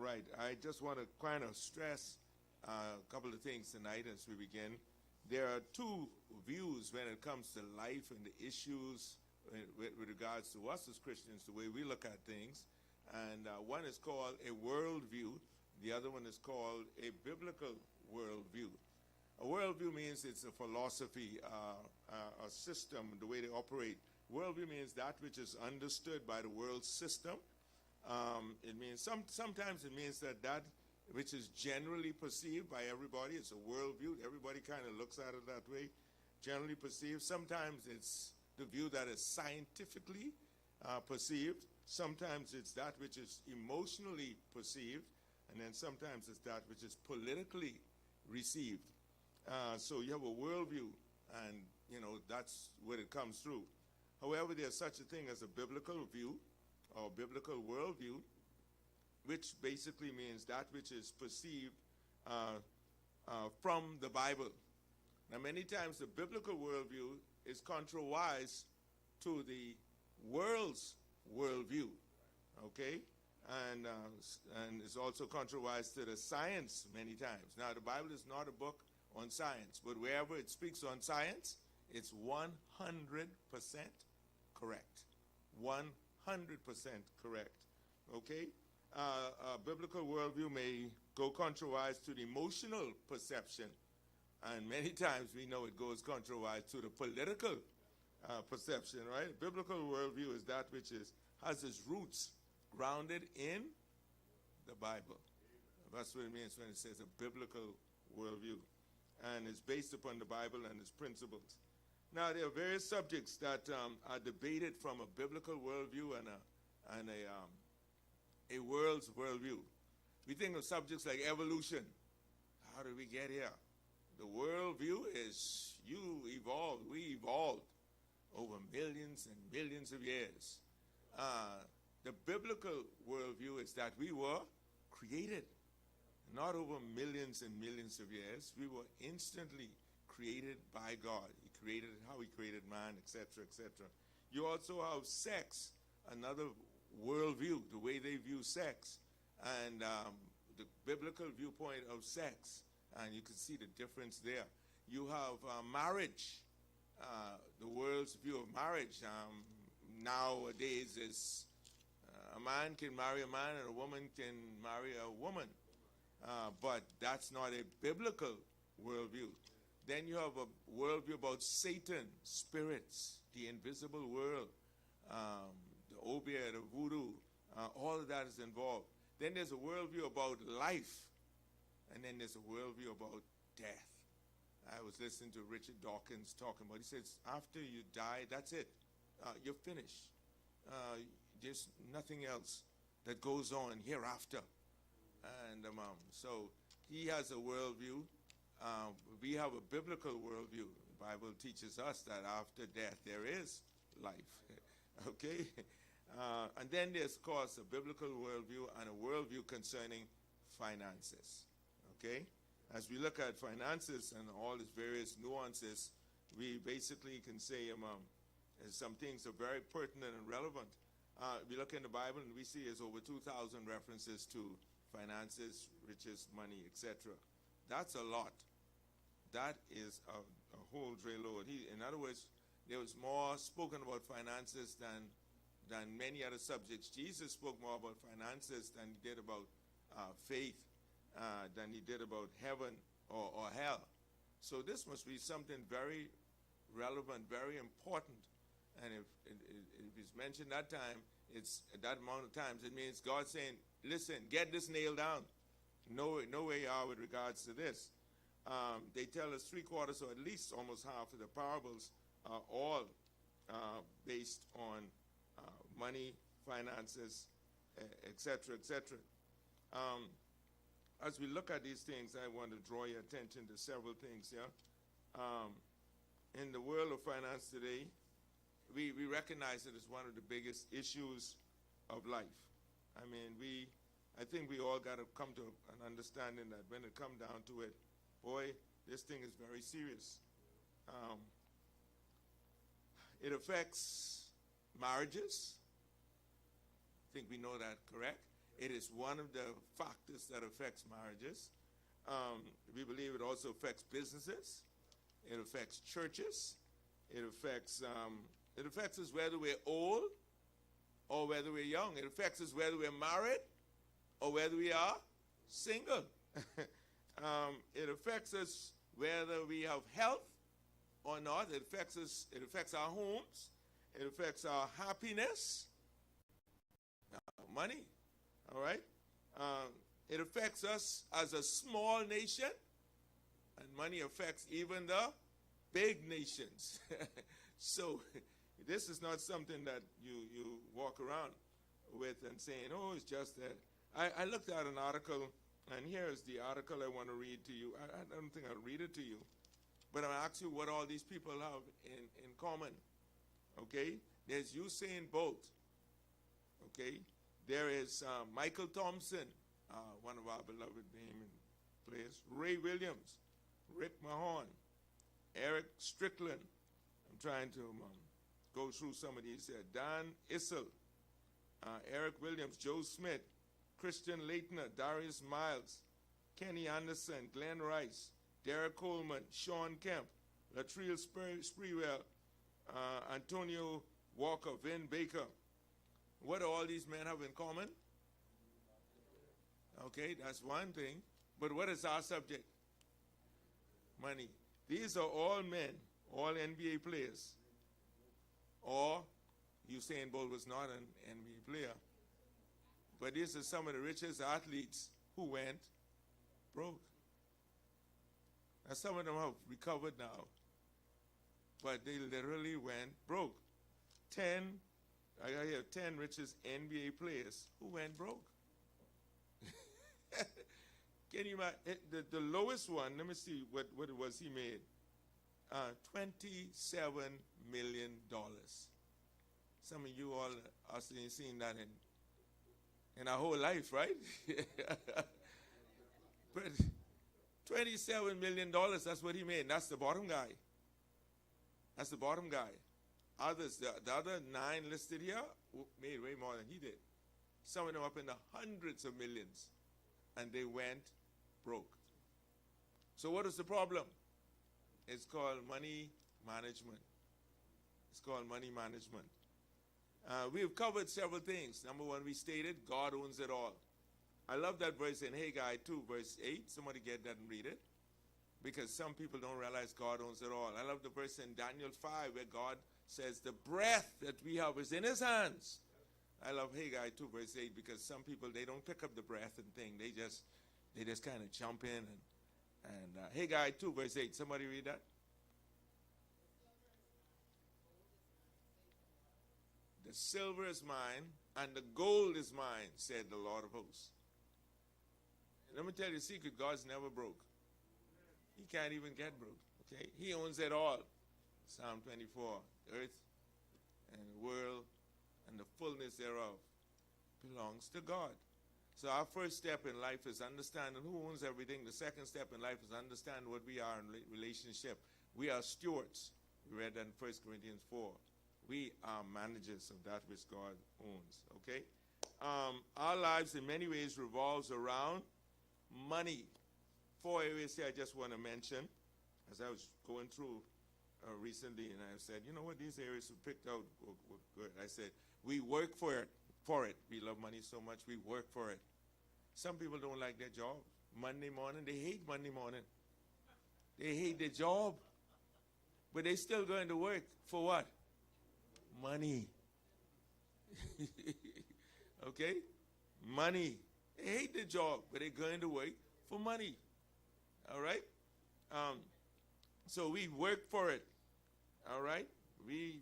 right. I just want to kind of stress a couple of things tonight as we begin. There are two views when it comes to life and the issues with regards to us as Christians, the way we look at things. And one is called a worldview. The other one is called a biblical worldview. A worldview means it's a philosophy, a system, the way they operate. Worldview means that which is understood by the world system. It means sometimes it means that which is generally perceived by everybody. It's a worldview. Everybody kind of looks at it that way, generally perceived. Sometimes it's the view that is scientifically perceived. Sometimes it's that which is emotionally perceived. And then sometimes it's that which is politically received. So you have a worldview, and, that's what it comes through. However, there's such a thing as a biblical view or biblical worldview, which basically means that which is perceived from the Bible. Now, many times the biblical worldview is contrariwise to the world's worldview, okay? And it's also contrariwise to the science many times. Now, the Bible is not a book on science, but wherever it speaks on science, it's 100% correct. 100% correct, okay? A biblical worldview may go contrariwise to the emotional perception, and many times we know it goes contrariwise to the political perception, right? Biblical worldview is that which has its roots grounded in the Bible. That's what it means when it says a biblical worldview. And it's based upon the Bible and its principles. Now, there are various subjects that are debated from a biblical worldview and a world's worldview. We think of subjects like evolution. How did we get here? The worldview is you evolved, we evolved over millions and millions of years. The biblical worldview is that we were created, not over millions and millions of years. We were instantly created by God. He created how he created man, etc., etc. You also have sex, another worldview, the way they view sex, and the biblical viewpoint of sex, and you can see the difference there. You have marriage, the world's view of marriage. Nowadays is a man can marry a man and a woman can marry a woman, but that's not a biblical worldview. Then you have a worldview about Satan, spirits, the invisible world, the obeah, the voodoo, all of that is involved. Then there's a worldview about life, and then there's a worldview about death. I was listening to Richard Dawkins talking about, he says, after you die, that's it. You're finished. There's nothing else that goes on hereafter. And so he has a worldview. We have a biblical worldview. The Bible teaches us that after death there is life. Okay? And then there's, of course, a biblical worldview and a worldview concerning finances. Okay? As we look at finances and all its various nuances, we basically can say some things are very pertinent and relevant. We look in the Bible and we see there's over 2,000 references to finances, riches, money, etc. That's a lot. That is a whole dray load. In other words, there was more spoken about finances than many other subjects. Jesus spoke more about finances than he did about faith, than he did about heaven or hell. So this must be something very relevant, very important. And if it's mentioned that time, it's that amount of times, it means God saying, listen, get this nailed down. Know where you are with regards to this. They tell us 3/4 or at least almost half of the parables are all based on money, finances, etc., etc. As we look at these things, I want to draw your attention to several things here. In the world of finance today, we recognize it as one of the biggest issues of life. I mean, I think we all got to come to an understanding that when it comes down to it, boy, this thing is very serious. It affects marriages. I think we know that, correct? It is one of the factors that affects marriages. We believe it also affects businesses. It affects churches. It affects us whether we're old or whether we're young. It affects us whether we're married or whether we are single. It affects us whether we have health or not. It affects us. It affects our homes. It affects our happiness. Money. All right. It affects us as a small nation, and money affects even the big nations. So this is not something that you walk around with and saying, oh, it's just that. I looked at an article, and here's the article I want to read to you. I don't think I'll read it to you, but I'll ask you what all these people have in common. Okay? There's Usain Bolt. Okay? There is Michael Thompson, one of our beloved name and players. Ray Williams, Rick Mahorn, Eric Strickland. I'm trying to go through some of these here. Dan Issel, Eric Williams, Joe Smith, Christian Leitner, Darius Miles, Kenny Anderson, Glenn Rice, Derek Coleman, Sean Kemp, Latrell Sprewell, Antonio Walker, Vin Baker. What do all these men have in common? Okay, that's one thing. But what is our subject? Money. These are all men, all NBA players. Or Usain Bolt was not an NBA player. But these are some of the richest athletes who went broke. And some of them have recovered now. But they literally went broke. I have 10 richest NBA players who went broke. Can you imagine? The lowest one, let me see what it was he made. $27 million. Some of you all are seeing that in our whole life, right? But $27 million, that's what he made. That's the bottom guy. That's the bottom guy. Others, the other 9 listed here made way more than he did. Some of them up in the hundreds of millions. And they went broke. So what is the problem? It's called money management. It's called money management. We have covered several things. Number one, we stated God owns it all. I love that verse in Haggai 2, verse 8. Somebody get that and read it. Because some people don't realize God owns it all. I love the verse in Daniel 5 where God says the breath that we have is in his hands. I love Haggai 2, verse 8, because some people, they don't pick up the breath and thing. They just kind of jump in. And Haggai 2, verse 8. Somebody read that? The silver is mine, and the gold is mine, said the Lord of hosts. And let me tell you a secret, God's never broke. He can't even get broke, okay? He owns it all. Psalm 24, earth and the world and the fullness thereof belongs to God. So our first step in life is understanding who owns everything. The second step in life is understand what we are in relationship. We are stewards. We read that in 1 Corinthians 4. We are managers of that which God owns, okay? Our lives in many ways revolves around money. 4 areas here I just want to mention. As I was going through recently, and I said, you know what, these areas we picked out were good. I said, we work for it. We love money so much, we work for it. Some people don't like their job. Monday morning, they hate Monday morning. They hate their job. But they still going to work for what? Money. Okay? Money. They hate their job, but they're going to work for money. All right? So we work for it. All right? We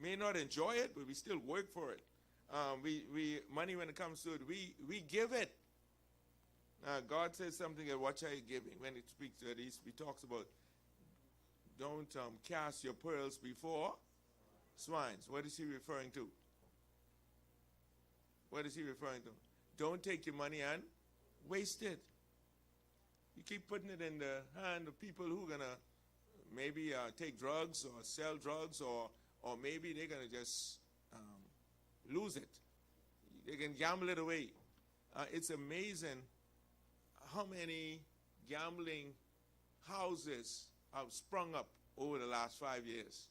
may not enjoy it, but we still work for it. Money, when it comes to it, we give it. God says something at what are you giving? When it speaks to it, he talks about don't cast your pearls before swines. What is he referring to? What is he referring to? Don't take your money and waste it. You keep putting it in the hand of people who are going to maybe take drugs or sell drugs, or maybe they're going to just lose it. They can gamble it away. It's amazing how many gambling houses have sprung up over the last 5 years.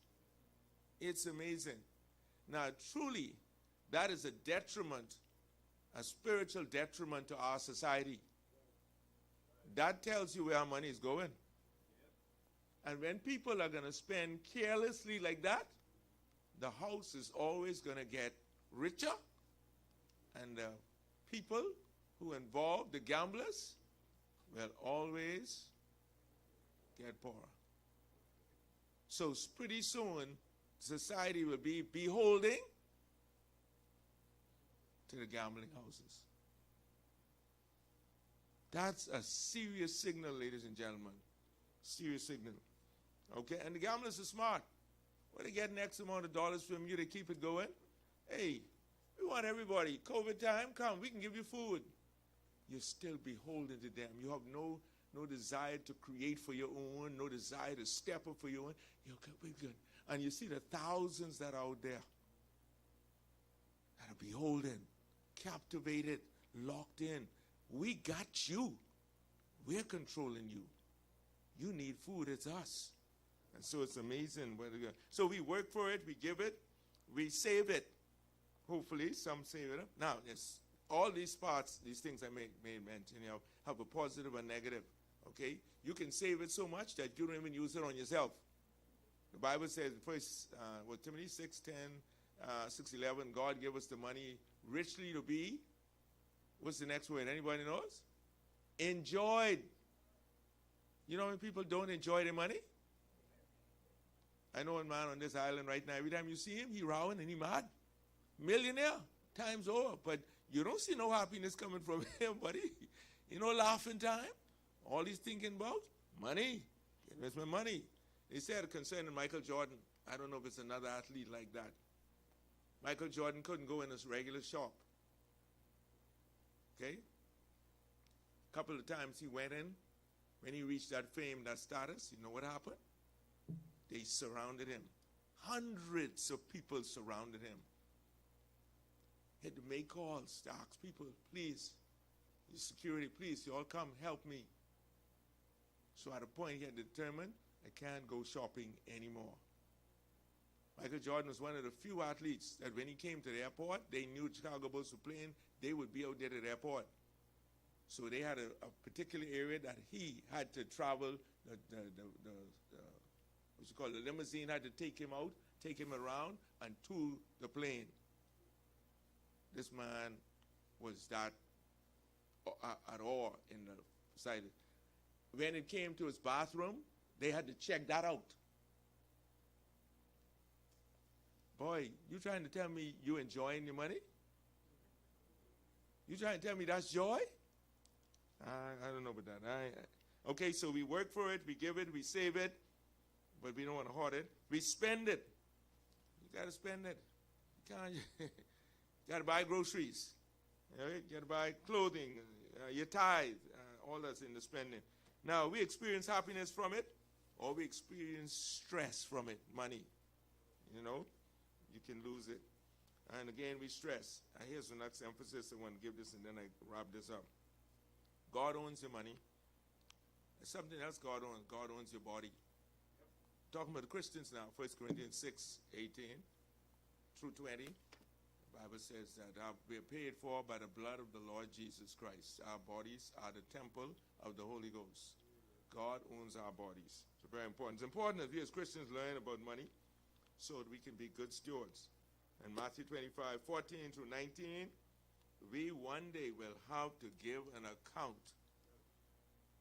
It's amazing. Now, truly, that is a detriment, a spiritual detriment to our society. That tells you where our money is going. And when people are going to spend carelessly like that, the house is always going to get richer, and the people who involve the gamblers will always get poorer. So pretty soon, society will be beholding to the gambling houses. That's a serious signal, ladies and gentlemen. Serious signal. Okay, and the gamblers are smart. When they get an X amount of dollars from you, they keep it going. Hey, we want everybody. COVID time, come, we can give you food. You're still beholden to them. You have no desire to create for your own, no desire to step up for your own. You're good, we're good. And you see the thousands that are out there that are beholden, captivated, locked in. We got you. We're controlling you. You need food, it's us. And so it's amazing. So we work for it, we give it, we save it. Hopefully, some save it up. Now, yes, all these parts, these things I made mention, have a positive and negative. Okay? You can save it so much that you don't even use it on yourself. The Bible says, first, Timothy 6:10, 6:11, God gave us the money richly to be. What's the next word? Anybody knows? Enjoyed. You know how many people don't enjoy their money? I know a man on this island right now, every time you see him, he rowing and he mad. Millionaire, times over. But you don't see no happiness coming from him, buddy. You know, laughing time. All he's thinking about, money. Investment money. They said concerning Michael Jordan, I don't know if it's another athlete like that. Michael Jordan couldn't go in his regular shop. Okay? A couple of times he went in. When he reached that fame, that status, you know what happened? They surrounded him. Hundreds of people surrounded him. He had to make calls to ask people, please, your security, please, you all come help me. So at a point he had determined, I can't go shopping anymore. Michael Jordan was one of the few athletes that when he came to the airport, they knew Chicago Bulls were playing, they would be out there at the airport. So they had a particular area that he had to travel, the limousine had to take him out, take him around, and to the plane. This man was that at all in the society. When it came to his bathroom, they had to check that out. Boy, you trying to tell me you enjoying your money? You trying to tell me that's joy? I don't know about that. Okay, so we work for it, we give it, we save it, but we don't want to hoard it. We spend it. You got to spend it. You can't. Got to buy groceries. You got to buy clothing, your tithe, all that's in the spending. Now, we experience happiness from it, or we experience stress from it, money. You know, you can lose it. And again, we stress. Here's the next emphasis I want to give this, and then I wrap this up. God owns your money. There's something else God owns. God owns your body. Talking about the Christians now, 1 Corinthians 6:18 through 20. The Bible says that we are paid for by the blood of the Lord Jesus Christ. Our bodies are the temple of the Holy Ghost. God owns our bodies. It's very important. It's important that we as Christians learn about money so that we can be good stewards. In Matthew 25:14 through 19, we one day will have to give an account.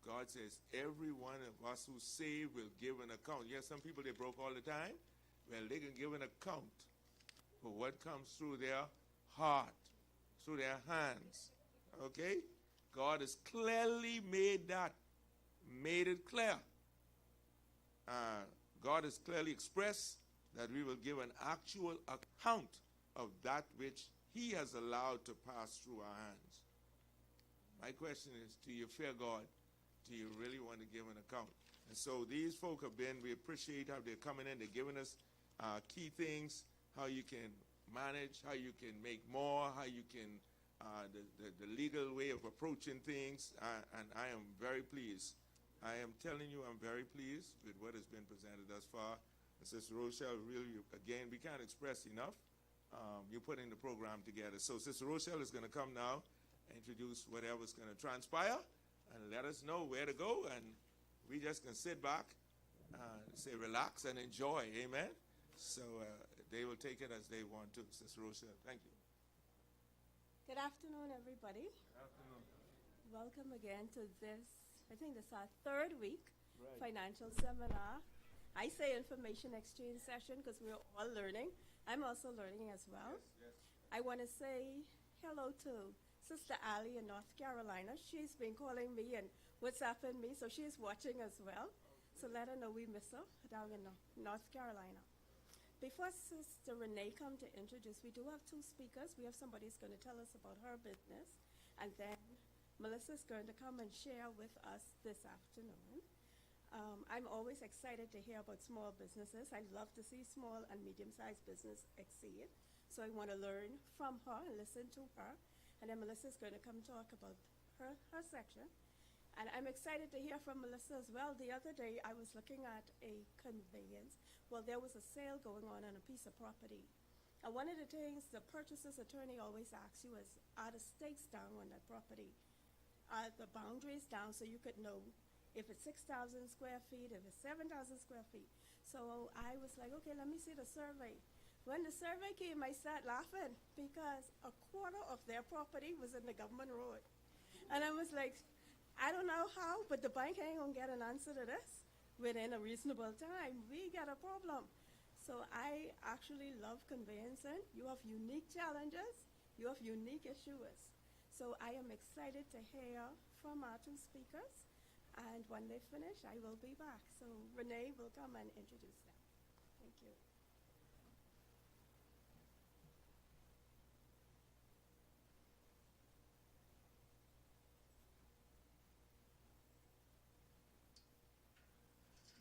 God says every one of us who saved will give an account. Yes, some people, they broke all the time. Well, they can give an account for what comes through their heart, through their hands. Okay? God has clearly made it clear. God has clearly expressed that we will give an actual account of that which He has allowed to pass through our hands. My question is, do you fear God? Do you really want to give an account? And so these folk we appreciate how they're coming in. They're giving us key things, how you can manage, how you can make more, how you can, the legal way of approaching things, and I am very pleased. I am telling you, I'm very pleased with what has been presented thus far. And Sister Rochelle, really, again, we can't express enough. You're putting the program together. So Sister Rochelle is going to come now, introduce whatever's going to transpire, and let us know where to go, and we just can sit back, say relax, and enjoy. Amen? So they will take it as they want to. Sister Rochelle, thank you. Good afternoon, everybody. Good afternoon. Welcome again to this, I think this is our third week Right. financial seminar. I say information exchange session because we're all learning. I'm also learning as well. Yes, yes. I want to say hello to Sister Ali in North Carolina. She's been calling me and WhatsApping me, so she's watching as well. So let her know we miss her down in North Carolina. Before Sister Renee come to introduce, we do have two speakers. We have somebody who's going to tell us about her business, and then Melissa's going to come and share with us this afternoon. I'm always excited to hear about small businesses. I love to see small and medium-sized business exceed. So I want to learn from her and listen to her. And then Melissa's going to come talk about her section. And I'm excited to hear from Melissa as well. The other day, I was looking at a conveyance. Well, there was a sale going on a piece of property. And one of the things the purchaser's attorney always asks you is, are the stakes down on that property? Are the boundaries down so you could know if it's 6,000 square feet, if it's 7,000 square feet? So I was like, okay, let me see the survey. When the survey came, I started laughing because a quarter of their property was in the government road. And I was like, I don't know how, but the bank ain't gonna get an answer to this within a reasonable time. We got a problem. So I actually love conveyancing. You have unique challenges. You have unique issues. So I am excited to hear from our two speakers. And when they finish, I will be back. So Renee will come and introduce them. Thank you.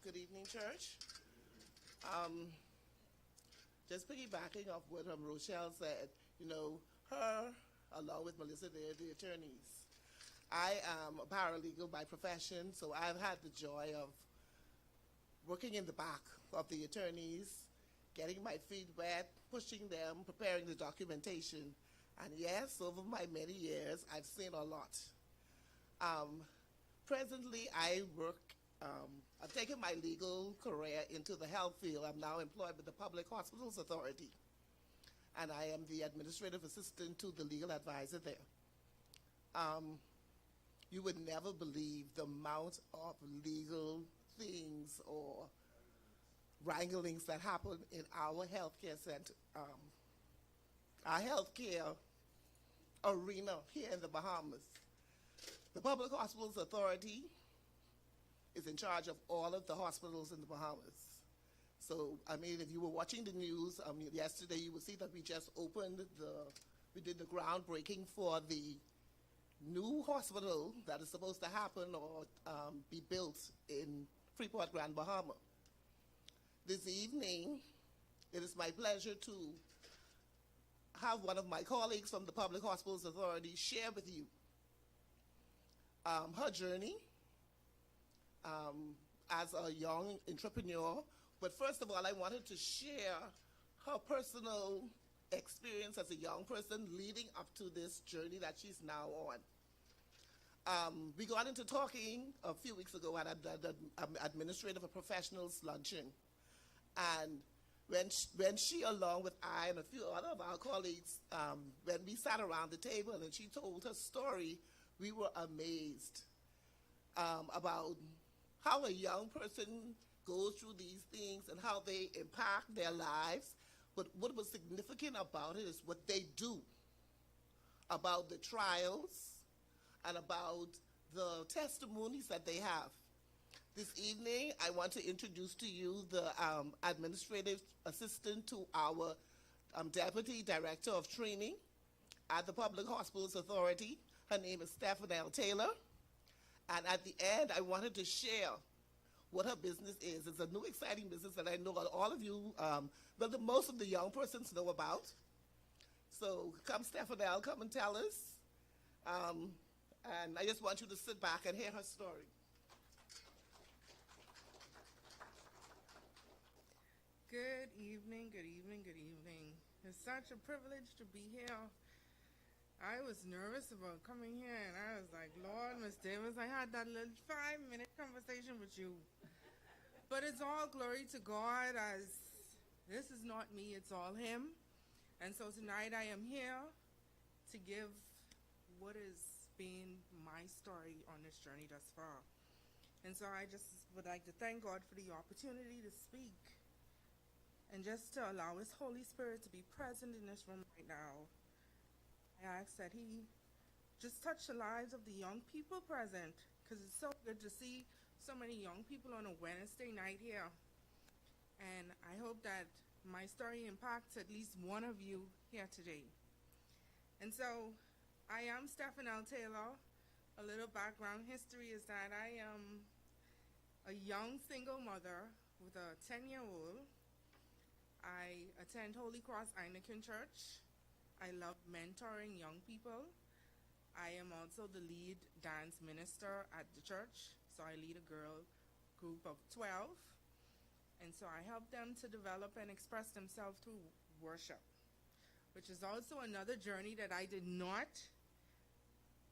Good evening, church. Just piggybacking off what Rochelle said, you know, her, along with Melissa, they're the attorneys. I am a paralegal by profession, so I've had the joy of working in the back of the attorneys, getting my feet wet, pushing them, preparing the documentation. And yes, over my many years, I've seen a lot. Presently, I work I've taken my legal career into the health field. I'm now employed with the Public Hospitals Authority, and I am the administrative assistant to the legal advisor there. You would never believe the amount of legal things or wranglings that happen in our healthcare center, our healthcare arena here in the Bahamas. The Public Hospitals Authority is in charge of all of the hospitals in the Bahamas. So, I mean, if you were watching the news, yesterday you would see that we just we did the groundbreaking for the new hospital that is supposed to happen or be built in Freeport, Grand Bahama. This evening, it is my pleasure to have one of my colleagues from the Public Hospitals Authority share with you her journey as a young entrepreneur. But first of all, I wanted to share her personal experience as a young person leading up to this journey that she's now on. We got into talking a few weeks ago at the Administrative Professionals Luncheon. And when she, along with I and a few other of our colleagues, when we sat around the table and she told her story, we were amazed about how a young person goes through these things and how they impact their lives. But what was significant about it is what they do, about the trials and about the testimonies that they have. This evening, I want to introduce to you the administrative assistant to our Deputy Director of Training at the Public Hospitals Authority. Her name is Stephanial Taylor. And at the end, I wanted to share what her business is. It's a new, exciting business that I know all of you, most of the young persons know about. So come, Stephanial, come and tell us. And I just want you to sit back and hear her story. Good evening, good evening, good evening. It's such a privilege to be here. I was nervous about coming here, and I was like, Lord, Miss Davis, I had that little 5-minute conversation with you. But it's all glory to God, as this is not me, it's all Him. And so tonight I am here to give what has been my story on this journey thus far. And so I just would like to thank God for the opportunity to speak, and just to allow His Holy Spirit to be present in this room right now. I ask that He just touch the lives of the young people present, because it's so good to see so many young people on a Wednesday night here. And I hope that my story impacts at least one of you here today. And so I am Stephanial Taylor. A little background history is that I am a young single mother with a 10-year-old. I attend Holy Cross Anglican Church. I love mentoring young people. I am also the lead dance minister at the church. So I lead a girl group of 12. And so I help them to develop and express themselves through worship, which is also another journey that I did not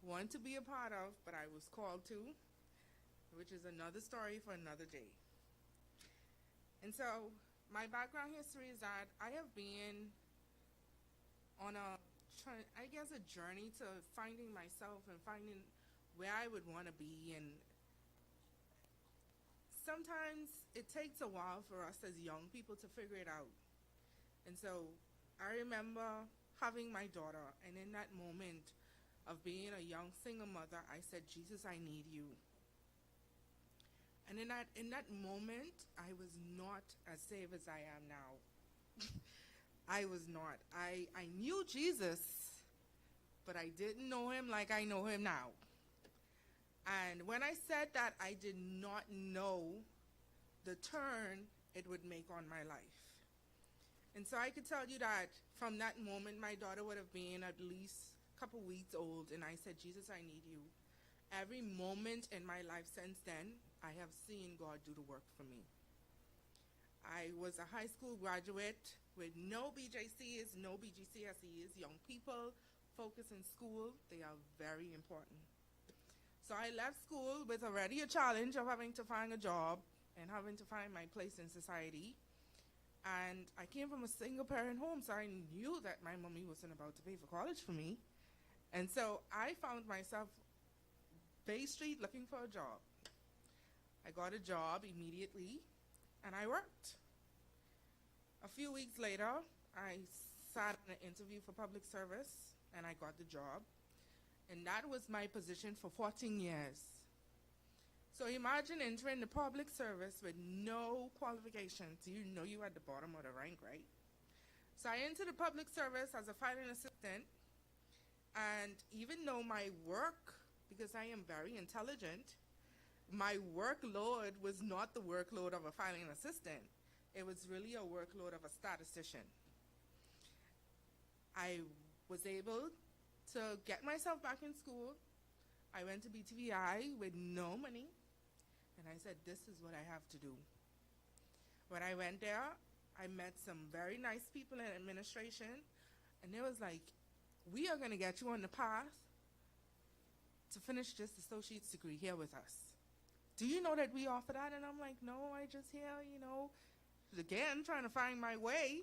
want to be a part of, but I was called to, which is another story for another day. And so my background history is that I have been on a journey to finding myself and finding where I would want to be. And sometimes it takes a while for us as young people to figure it out. And so I remember having my daughter, and in that moment of being a young single mother, I said, Jesus, I need you. And in that moment, I was not as saved as I am now. I was not. I knew Jesus, but I didn't know Him like I know Him now. And when I said that, I did not know the turn it would make on my life. And so I could tell you that from that moment, my daughter would have been at least a couple weeks old, and I said, Jesus, I need you. Every moment in my life since then, I have seen God do the work for me. I was a high school graduate with no BJCs, no BGCSEs. Young people focus in school. They are very important. So I left school with already a challenge of having to find a job and having to find my place in society. And I came from a single parent home, so I knew that my mommy wasn't about to pay for college for me. And so I found myself Bay Street looking for a job. I got a job immediately, and I worked. A few weeks later, I sat on an interview for public service, and I got the job. And that was my position for 14 years. So imagine entering the public service with no qualifications. You know you at the bottom of the rank, right? So I entered the public service as a filing assistant. And even though my work, because I am very intelligent, my workload was not the workload of a filing assistant. It was really a workload of a statistician. I was able to get myself back in school. I went to BTVI with no money, and I said, this is what I have to do. When I went there, I met some very nice people in administration, and they was like, we are going to get you on the path to finish this associate's degree here with us. Do you know that we offer that? And I'm like, no, I just here, again, trying to find my way.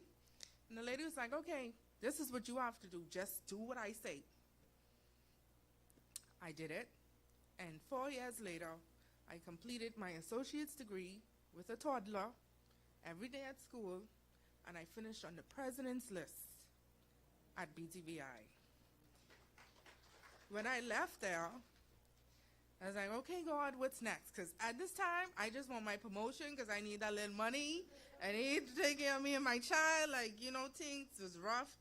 And the lady was like, okay, this is what you have to do. Just do what I say. I did it. And 4 years later, I completed my associate's degree with a toddler every day at school, and I finished on the president's list at BTVI. When I left there, I was like, okay, God, what's next? Because at this time, I just want my promotion because I need that little money. I need to take care of me and my child. Things was rough.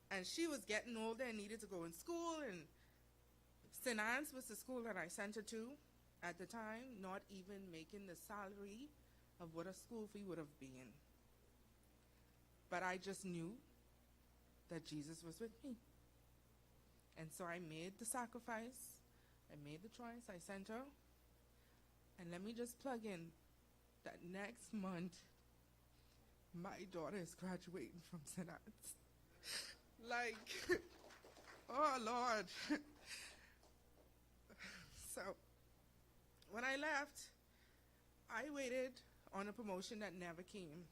And she was getting older and needed to go in school. And St. Anne's was the school that I sent her to at the time, not even making the salary of what a school fee would have been. But I just knew that Jesus was with me. And so I made the sacrifice. I made the choice. I sent her. And let me just plug in that next month, my daughter is graduating from St. Anne's. Like, oh, Lord. So, when I left, I waited on a promotion that never came.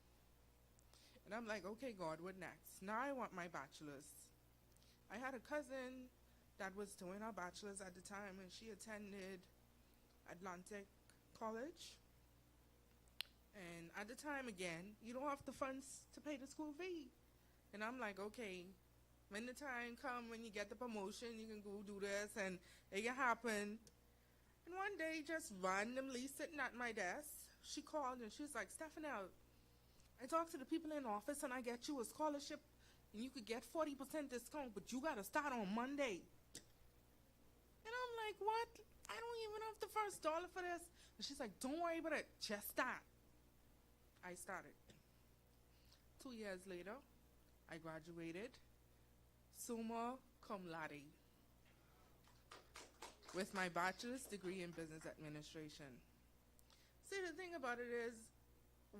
And I'm like, okay, God, what next? Now I want my bachelor's. I had a cousin that was doing her bachelor's at the time, and she attended Atlantic College. And at the time, again, you don't have the funds to pay the school fee. And I'm like, okay, when the time comes, when you get the promotion, you can go do this, and it can happen. And one day, just randomly sitting at my desk, she called, and she was like, Stephanial, I talked to the people in the office, and I get you a scholarship, and you could get 40% discount, but you got to start on Monday. And I'm like, what? I don't even have the first dollar for this. And she's like, don't worry about it. Just start. I started. 2 years later, I graduated summa cum laude with my bachelor's degree in business administration. See, the thing about it is,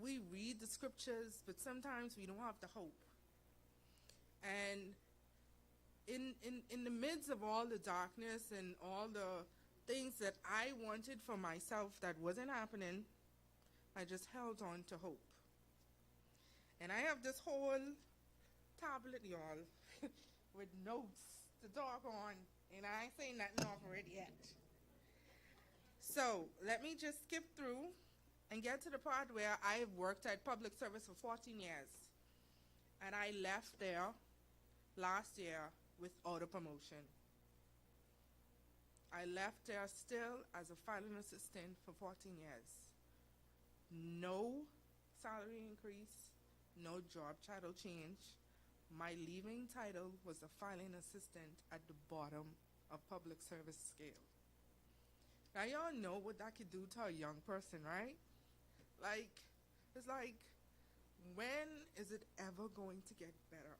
we read the scriptures, but sometimes we don't have the hope. And in the midst of all the darkness and all the things that I wanted for myself that wasn't happening, I just held on to hope. And I have this whole tablet, y'all, with notes to talk on, and I ain't saying nothing off of it yet. So let me just skip through and get to the part where I've worked at public service for 14 years. And I left there last year without a promotion. I left there still as a filing assistant for 14 years. No salary increase, no job title change. My leaving title was a filing assistant at the bottom of public service scale. Now y'all know what that could do to a young person, right? Like, it's like, when is it ever going to get better?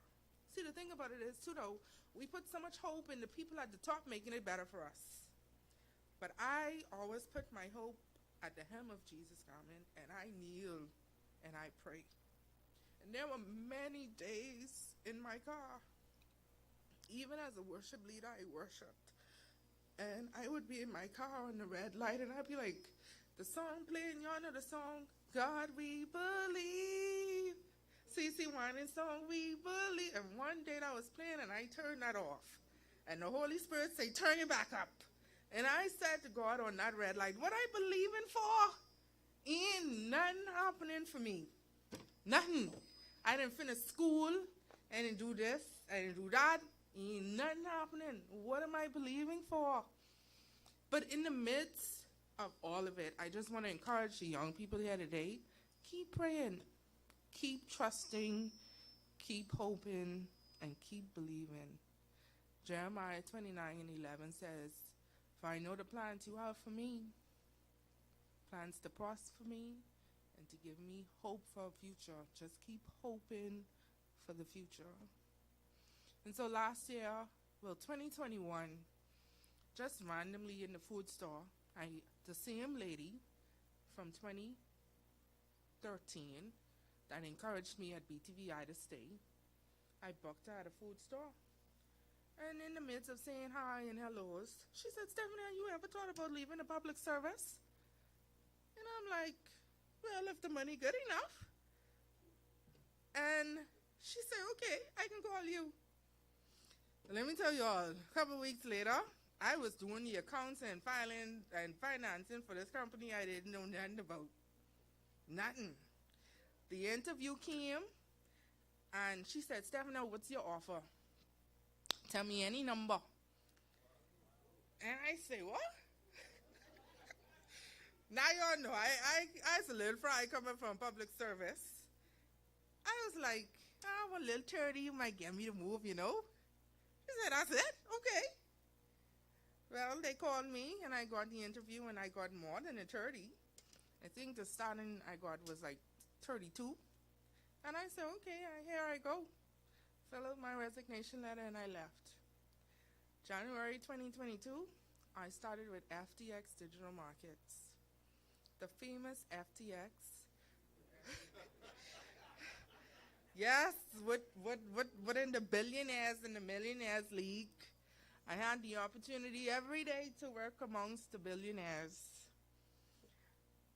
See, the thing about it is, too, though, we put so much hope in the people at the top making it better for us. But I always put my hope at the hem of Jesus' garment, and I kneel and I pray. And there were many days in my car, even as a worship leader, I worshiped. And I would be in my car on the red light, and I'd be like, the song playing, y'all know the song, God we believe. CC Winans song, we believe. And one day that was playing, and I turned that off. And the Holy Spirit say, turn it back up. And I said to God on that red light, what I believing for? Ain't nothing happening for me. Nothing. I didn't finish school. I didn't do this. I didn't do that. Ain't nothing happening. What am I believing for? But in the midst of all of it, I just want to encourage the young people here today, keep praying, keep trusting, keep hoping, and keep believing. Jeremiah 29:11 says, for I know the plans you have for me, plans to prosper me and to give me hope for a future. Just keep hoping for the future. And so last year, 2021, just randomly in the food store, the same lady from 2013 that encouraged me at BTVI to stay, I booked her at a food store. And in the midst of saying hi and hellos, she said, Stephanie, you ever thought about leaving the public service? And I'm like, well, if the money good enough. And she said, okay, I can call you. Let me tell you all, a couple of weeks later, I was doing the accounts and filing and financing for this company I didn't know nothing about. Nothing. The interview came, and she said, Stephanie, what's your offer? Tell me any number. And I say, what? Now y'all know, I was a little fry coming from public service. I was like, I'm a little 30, you might get me to move, you know? She said, that's it? Okay. Well, they called me, and I got the interview, and I got more than a 30. I think the starting I got was like 32. And I said, okay, here I go. filled out my resignation letter, and I left. January 2022, I started with FTX Digital Markets. The famous FTX. Yes, what in the billionaires and the millionaires league. I had the opportunity every day to work amongst the billionaires.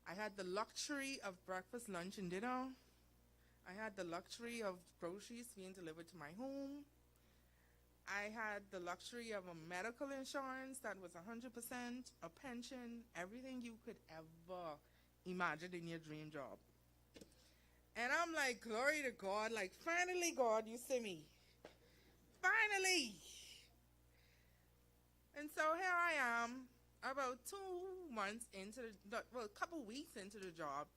I had the luxury of breakfast, lunch, and dinner. I had the luxury of groceries being delivered to my home. I had the luxury of a medical insurance that was 100%, a pension, everything you could ever imagine in your dream job. And I'm like, glory to God, like, finally, God, you see me. Finally. And so here I am, about 2 months into a couple weeks into the job.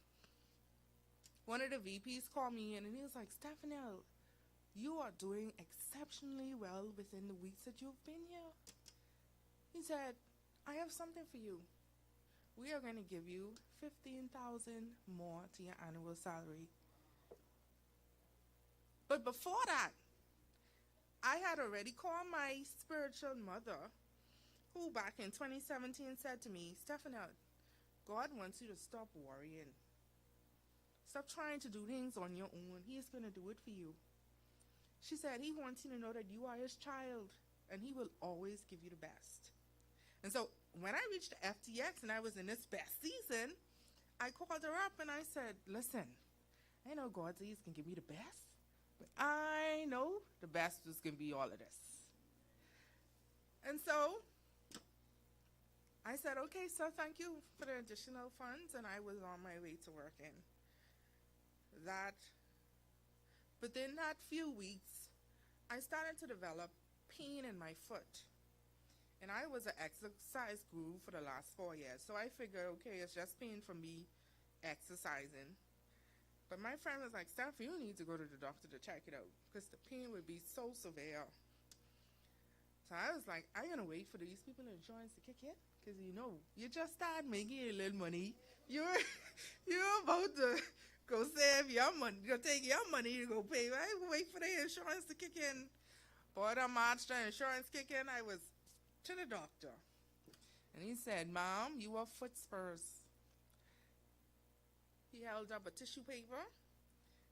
One of the VPs called me in, and he was like, Stephanial, you are doing exceptionally well within the weeks that you've been here. He said, I have something for you. We are going to give you $15,000 more to your annual salary. But before that, I had already called my spiritual mother, who back in 2017 said to me, Stephanial, God wants you to stop worrying. Stop trying to do things on your own. He's going to do it for you. She said, he wants you to know that you are his child, and he will always give you the best. And so when I reached the FTX and I was in this best season, I called her up and I said, listen, I know God says he's going to give me the best, but I know the best was going to be all of this. And so I said, okay, so thank you for the additional funds, and I was on my way to working. Within that few weeks, I started to develop pain in my foot. And I was an exercise guru for the last 4 years, so I figured, okay, it's just pain from me exercising. But my friend was like, Steph, you need to go to the doctor to check it out, because the pain would be so severe. So I was like, I'm going to wait for these people in insurance to kick in, because you just start making a little money. You're about to go save your money, go take your money to go pay. I wait for the insurance to kick in. Boy, the March the insurance kick in, I was to the doctor. And he said, Mom, you have foot spurs. He held up a tissue paper,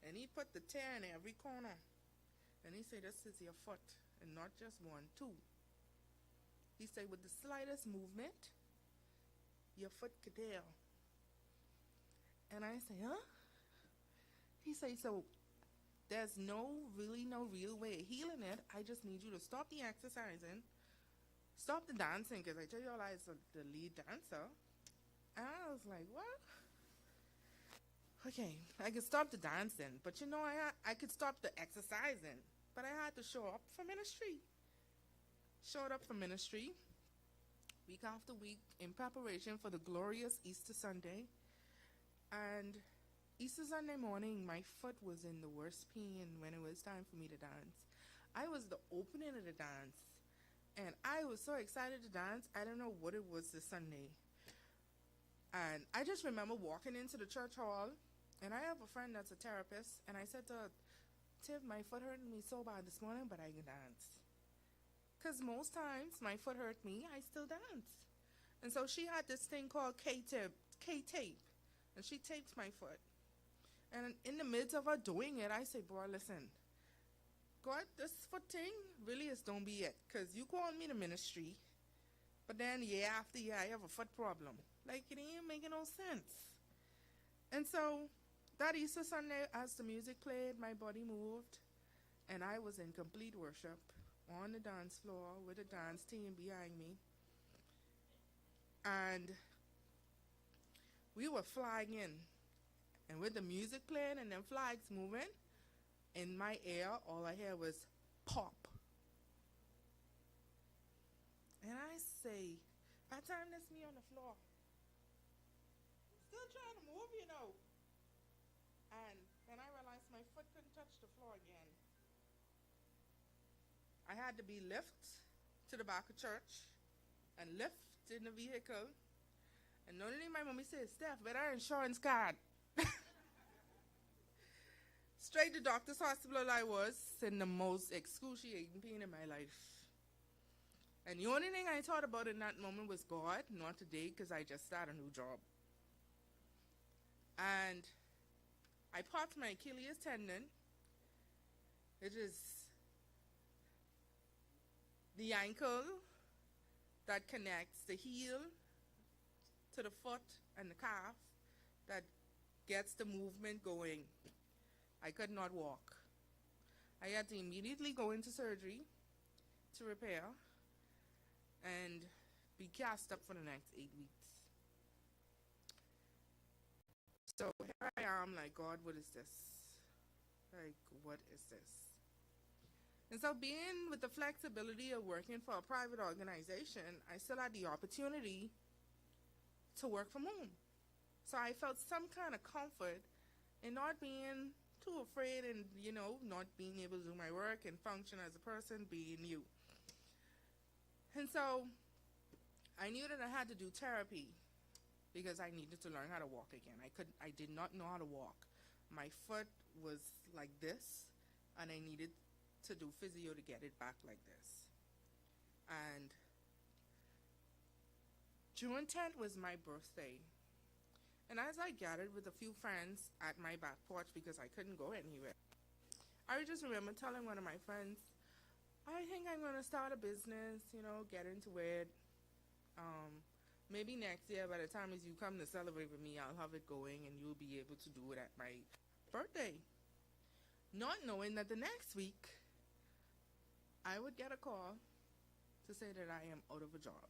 and he put the tear in every corner. And he said, this is your foot, and not just one, two. He said, with the slightest movement, your foot could tear. And I said, huh? He said, so there's no real way of healing it. I just need you to stop the exercising, stop the dancing, because I tell you all I was the lead dancer. And I was like, what? Okay, I could stop the dancing, but I could stop the exercising, but I had to show up for ministry. Showed up for ministry week after week in preparation for the glorious Easter Sunday. And Easter Sunday morning, my foot was in the worst pain when it was time for me to dance. I was the opening of the dance, and I was so excited to dance. I don't know what it was this Sunday. And I just remember walking into the church hall, and I have a friend that's a therapist, and I said to her, Tiff, my foot hurting me so bad this morning, but I can dance. Because most times my foot hurt me, I still dance. And so she had this thing called K-tape, and she taped my foot. And in the midst of her doing it, I said, boy, listen, God, this foot thing really is don't be it. Because you called me to ministry, but then year after year, I have a foot problem. Like, it ain't making no sense. And so that Easter Sunday, as the music played, my body moved, and I was in complete worship on the dance floor with a dance team behind me. And we were flying in. And with the music playing and them flags moving, in my ear, all I hear was pop. And I say, by the time that's me on the floor, still trying to move, And then I realized my foot couldn't touch the floor again. I had to be lifted to the back of church and lifted in the vehicle. And only my mommy said, Steph, where our insurance card? Straight to doctor's hospital I was, in the most excruciating pain in my life. And the only thing I thought about in that moment was God, not today, because I just started a new job. And I popped my Achilles tendon. It is the ankle that connects the heel to the foot and the calf that gets the movement going. I could not walk. I had to immediately go into surgery to repair and be cast up for the next 8 weeks. So here I am, like, God, what is this? Like, what is this? And so being with the flexibility of working for a private organization, I still had the opportunity to work from home. So I felt some kind of comfort in not being too afraid and, not being able to do my work and function as a person, being you. And so I knew that I had to do therapy because I needed to learn how to walk again. I did not know how to walk. My foot was like this, and I needed to do physio to get it back like this. And June 10th was my birthday. And as I gathered with a few friends at my back porch because I couldn't go anywhere, I just remember telling one of my friends, I think I'm going to start a business, get into it. Maybe next year, by the time as you come to celebrate with me, I'll have it going and you'll be able to do it at my birthday. Not knowing that the next week, I would get a call to say that I am out of a job.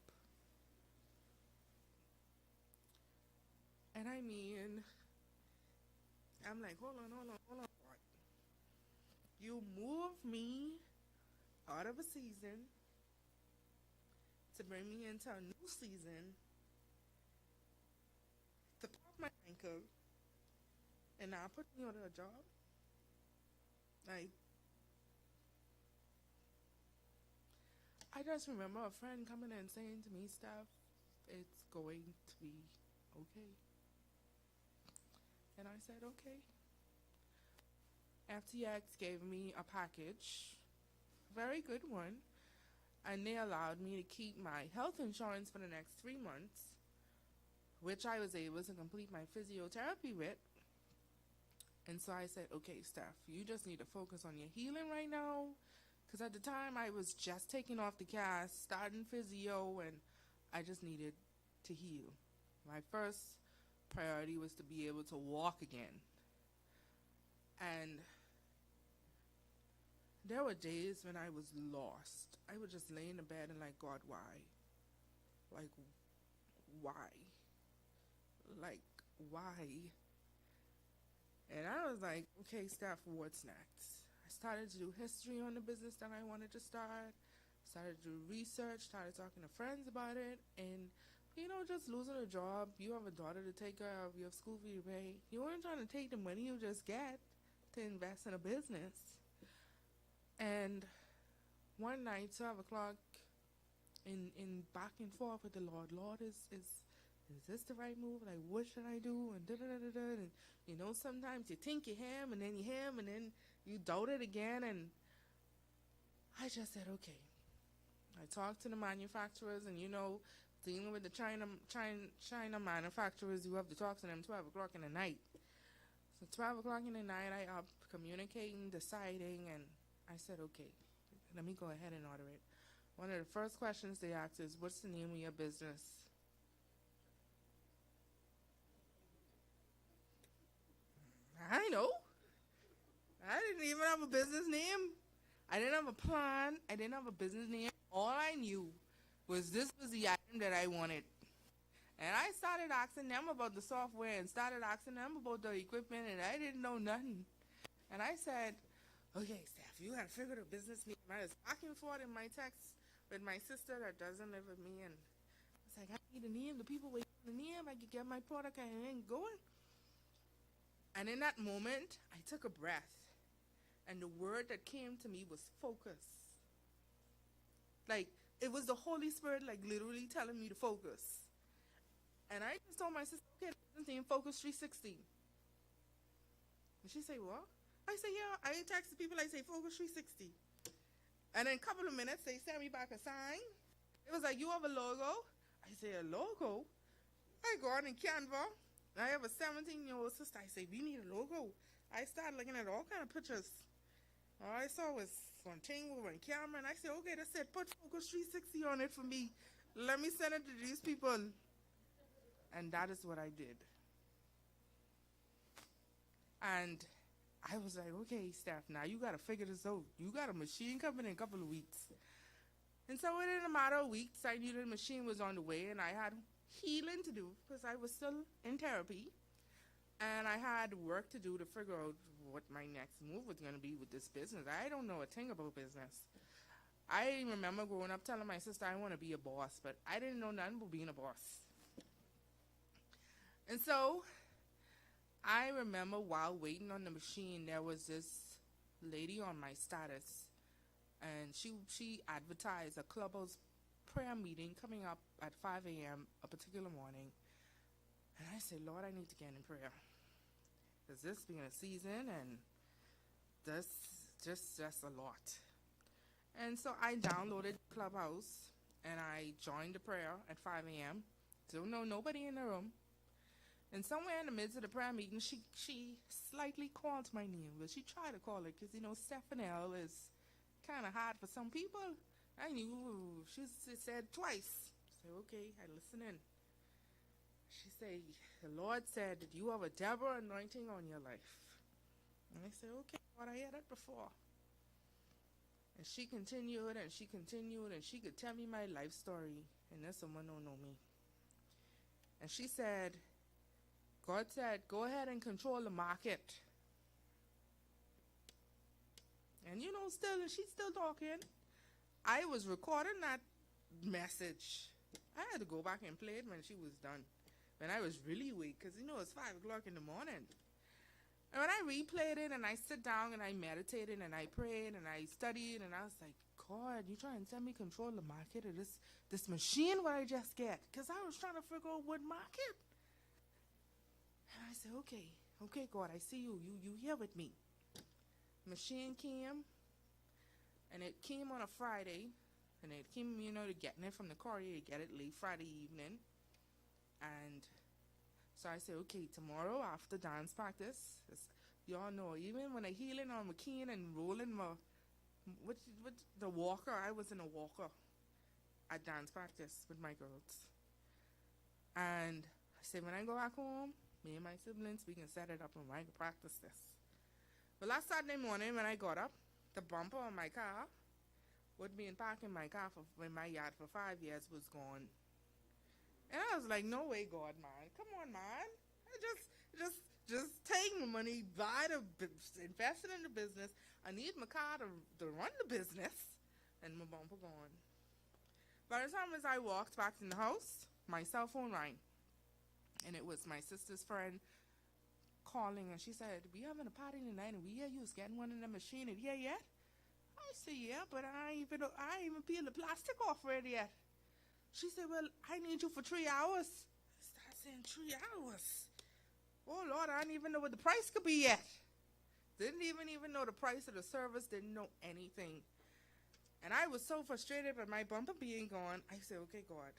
And I mean, I'm like, hold on. What? You moved me out of a season to bring me into a new season, to pop my ankle, and now put me out of a job? Like, I just remember a friend coming and saying to me, Steph, it's going to be okay. And I said, okay. FTX gave me a package, very good one, and they allowed me to keep my health insurance for the next 3 months, which I was able to complete my physiotherapy with. And so I said, okay, Steph, you just need to focus on your healing right now, because at the time I was just taking off the cast, starting physio, and I just needed to heal. My first priority was to be able to walk again. And there were days when I was lost. I would just lay in the bed and like, God, why? Like, why? Like, why? And I was like, okay, Steph, what's next? I started to do history on the business that I wanted to start. Started to do research, started talking to friends about it. And, just losing a job, you have a daughter to take care of, you have school fee to pay. You weren't trying to take the money you just get to invest in a business. And one night, 12 o'clock, in back and forth with the Lord, is this the right move? Like, what should I do? And da-da-da-da-da. And, sometimes you think you ham, and then you ham, and then you doubt it again. And I just said, okay. I talked to the manufacturers, and, dealing with the China manufacturers, you have to talk to them 12 o'clock in the night. So 12 o'clock in the night, I up communicating, deciding, and I said, okay, let me go ahead and order it. One of the first questions they asked is, what's the name of your business? I know. I didn't even have a business name. I didn't have a plan. I didn't have a business name. All I knew was this was the item that I wanted. And I started asking them about the software and started asking them about the equipment, and I didn't know nothing. And I said, okay, Steph, you got to figure the business name. I was back and forth in my text with my sister that doesn't live with me, and I was like, I need a name. The people wait for the name. I could get my product and then going. And in that moment, I took a breath, and the word that came to me was focus. Like, it was the Holy Spirit, like, literally telling me to focus. And I just told my sister, okay, this name Focus 360. And she said, what? I say, yeah. I text the people, I say, Focus 360. And in a couple of minutes, they sent me back a sign. It was like, you have a logo? I say, a logo? I go on in Canva. I have a 17-year-old sister. I say, we need a logo. I started looking at all kind of pictures. All I saw was one thing with one camera, and I said, okay, that's it. Put Focus 360 on it for me. Let me send it to these people. And that is what I did. And I was like, okay, Steph, now you got to figure this out. You got a machine coming in a couple of weeks. And so within a matter of weeks, I knew the machine was on the way, and I had healing to do because I was still in therapy. And I had work to do to figure out what my next move was going to be with this business. I don't know a thing about business. I remember growing up telling my sister I want to be a boss, but I didn't know nothing about being a boss. And so I remember while waiting on the machine, there was this lady on my status, and she advertised a clubhouse prayer meeting coming up at 5 a.m. a particular morning. And I said, Lord, I need to get in prayer. Because this being a season, and this just a lot. And so I downloaded Clubhouse, and I joined the prayer at 5 a.m. Don't know nobody in the room. And somewhere in the midst of the prayer meeting, she slightly called my name. But she tried to call it because, Stephanial is kind of hard for some people. I knew. She said twice. I said, okay, I listen in. She said, the Lord said that you have a Deborah anointing on your life. And I said, okay, Lord, I heard that before. And she continued, and she continued, and she could tell me my life story. And then someone don't know me. And she said, God said, go ahead and control the market. And she's still talking. I was recording that message. I had to go back and play it when she was done. When I was really weak, because it's 5 o'clock in the morning. And when I replayed it and I sit down and I meditated and I prayed and I studied, and I was like, God, you trying to tell me control the market of this machine what I just get? Because I was trying to figure out what market. And I said, okay, God, I see you. You here with me. Machine came, and it came on a Friday, and it came, to getting it from the courier, to get it late Friday evening. And so I said, okay, tomorrow after dance practice, y'all know, even when I healing on my cane and rolling the walker, I was in a walker at dance practice with my girls. And I said, when I go back home, me and my siblings, we can set it up and I can practice this. But last Saturday morning when I got up, the bumper on my car, with me parking my car in my yard for 5 years, was gone. And I was like, no way, God, man. Come on, man. Just take my money, invest it in the business. I need my car to run the business. And my bumper gone. By the time as I walked back in the house, my cell phone rang. And it was my sister's friend calling. And she said, we having a party tonight, and we hear you was getting one in the machine. And here yet? I said, yeah, but I ain't even peeled the plastic off already yet. She said, well, I need you for 3 hours. I started saying, 3 hours? Oh, Lord, I didn't even know what the price could be yet. Didn't even know the price of the service, didn't know anything. And I was so frustrated by my bumper being gone. I said, okay, God,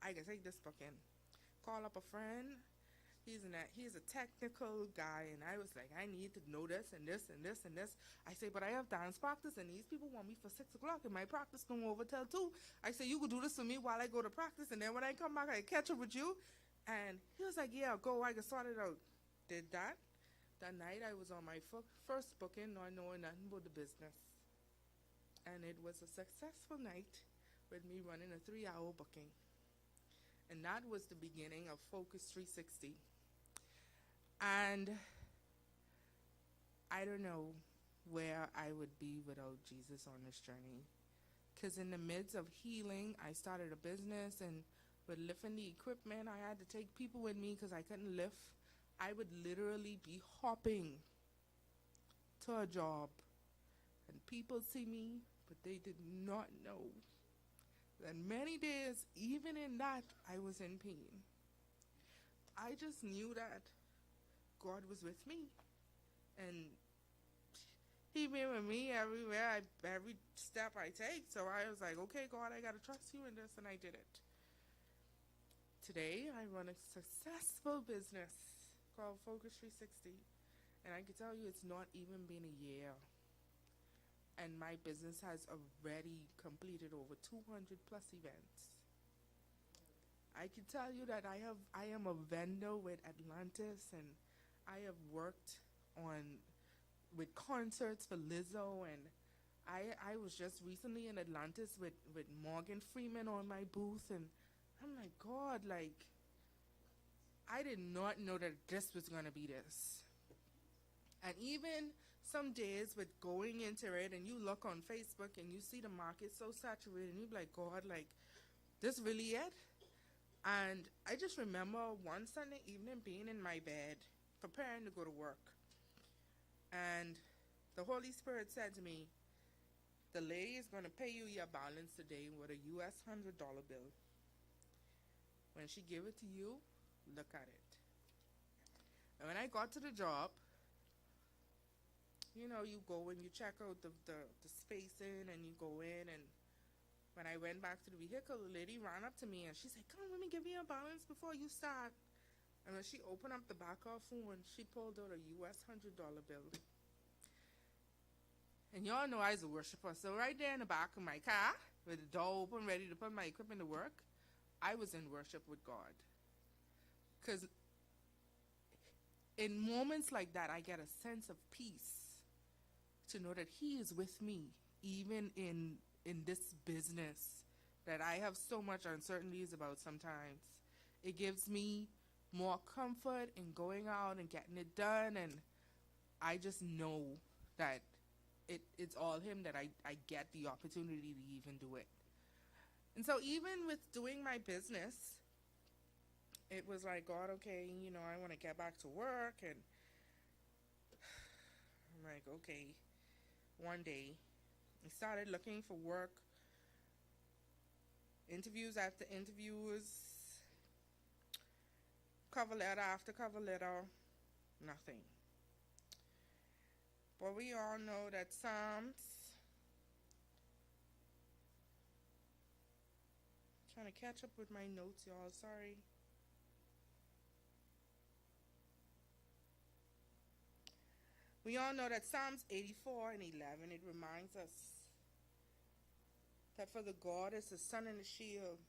I can take this book in. Call up a friend. He's a technical guy, and I was like, I need to know this and this and this and this. I say, but I have dance practice, and these people want me for 6 o'clock, and my practice going over till 2. I say, you could do this for me while I go to practice, and then when I come back, I catch up with you. And he was like, yeah, go, I can sort it out. Did that. That night, I was on my first booking, not knowing nothing about the business. And it was a successful night with me running a 3-hour booking. And that was the beginning of Focus 360. And I don't know where I would be without Jesus on this journey. Because in the midst of healing, I started a business, and with lifting the equipment, I had to take people with me because I couldn't lift. I would literally be hopping to a job, and people see me, but they did not know that many days, even in that, I was in pain. I just knew that God was with me. And He been with me everywhere, every step I take. So I was like, okay, God, I got to trust you in this, and I did it. Today, I run a successful business called Focus 360. And I can tell you it's not even been a year. And my business has already completed over 200 plus events. I can tell you that I am a vendor with Atlantis, and I have worked with concerts for Lizzo, and I was just recently in Atlantis with Morgan Freeman on my booth, and I'm like, God, like, I did not know that this was going to be this. And even some days with going into it, and you look on Facebook and you see the market so saturated, and you're like, God, like, this really it? And I just remember one Sunday evening being in my bed, preparing to go to work. And the Holy Spirit said to me, the lady is going to pay you your balance today with a US $100 bill. When she give it to you, look at it. And when I got to the job, you know, you go and you check out the spacing, and you go in, and when I went back to the vehicle, the lady ran up to me and she said, come, let me give you a balance before you start. And when she opened up the back of her phone, she pulled out a US $100 bill. And y'all know I was a worshiper. So right there in the back of my car, with the door open, ready to put my equipment to work, I was in worship with God. Because in moments like that, I get a sense of peace to know that He is with me, even in this business that I have so much uncertainties about sometimes. It gives me more comfort in going out and getting it done, and I just know that it's all Him that I get the opportunity to even do it. And so even with doing my business, it was like, God, okay, you know, I want to get back to work, and I'm like, okay. One day, I started looking for work, interviews after interviews, cover letter after cover letter, nothing. But we all know that Psalms, trying to catch up with my notes, y'all, sorry. We all know that Psalms 84 and 11, it reminds us that for the God is the sun and the shield,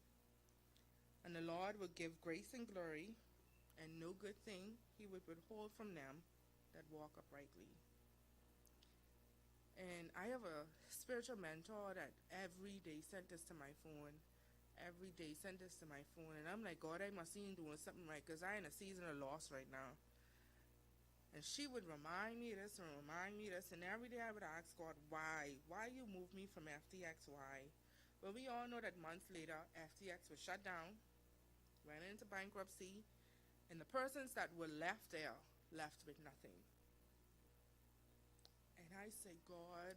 and the Lord will give grace and glory, and no good thing He would withhold from them that walk uprightly. And I have a spiritual mentor that every day sent this to my phone. And I'm like, God, I must be doing something right, because I'm in a season of loss right now. And she would remind me this and remind me this. And every day I would ask God, why? Why you move me from FTX? Why? Well, we all know that months later, FTX was shut down, went into bankruptcy, and the persons that were left there left with nothing. And I say, God,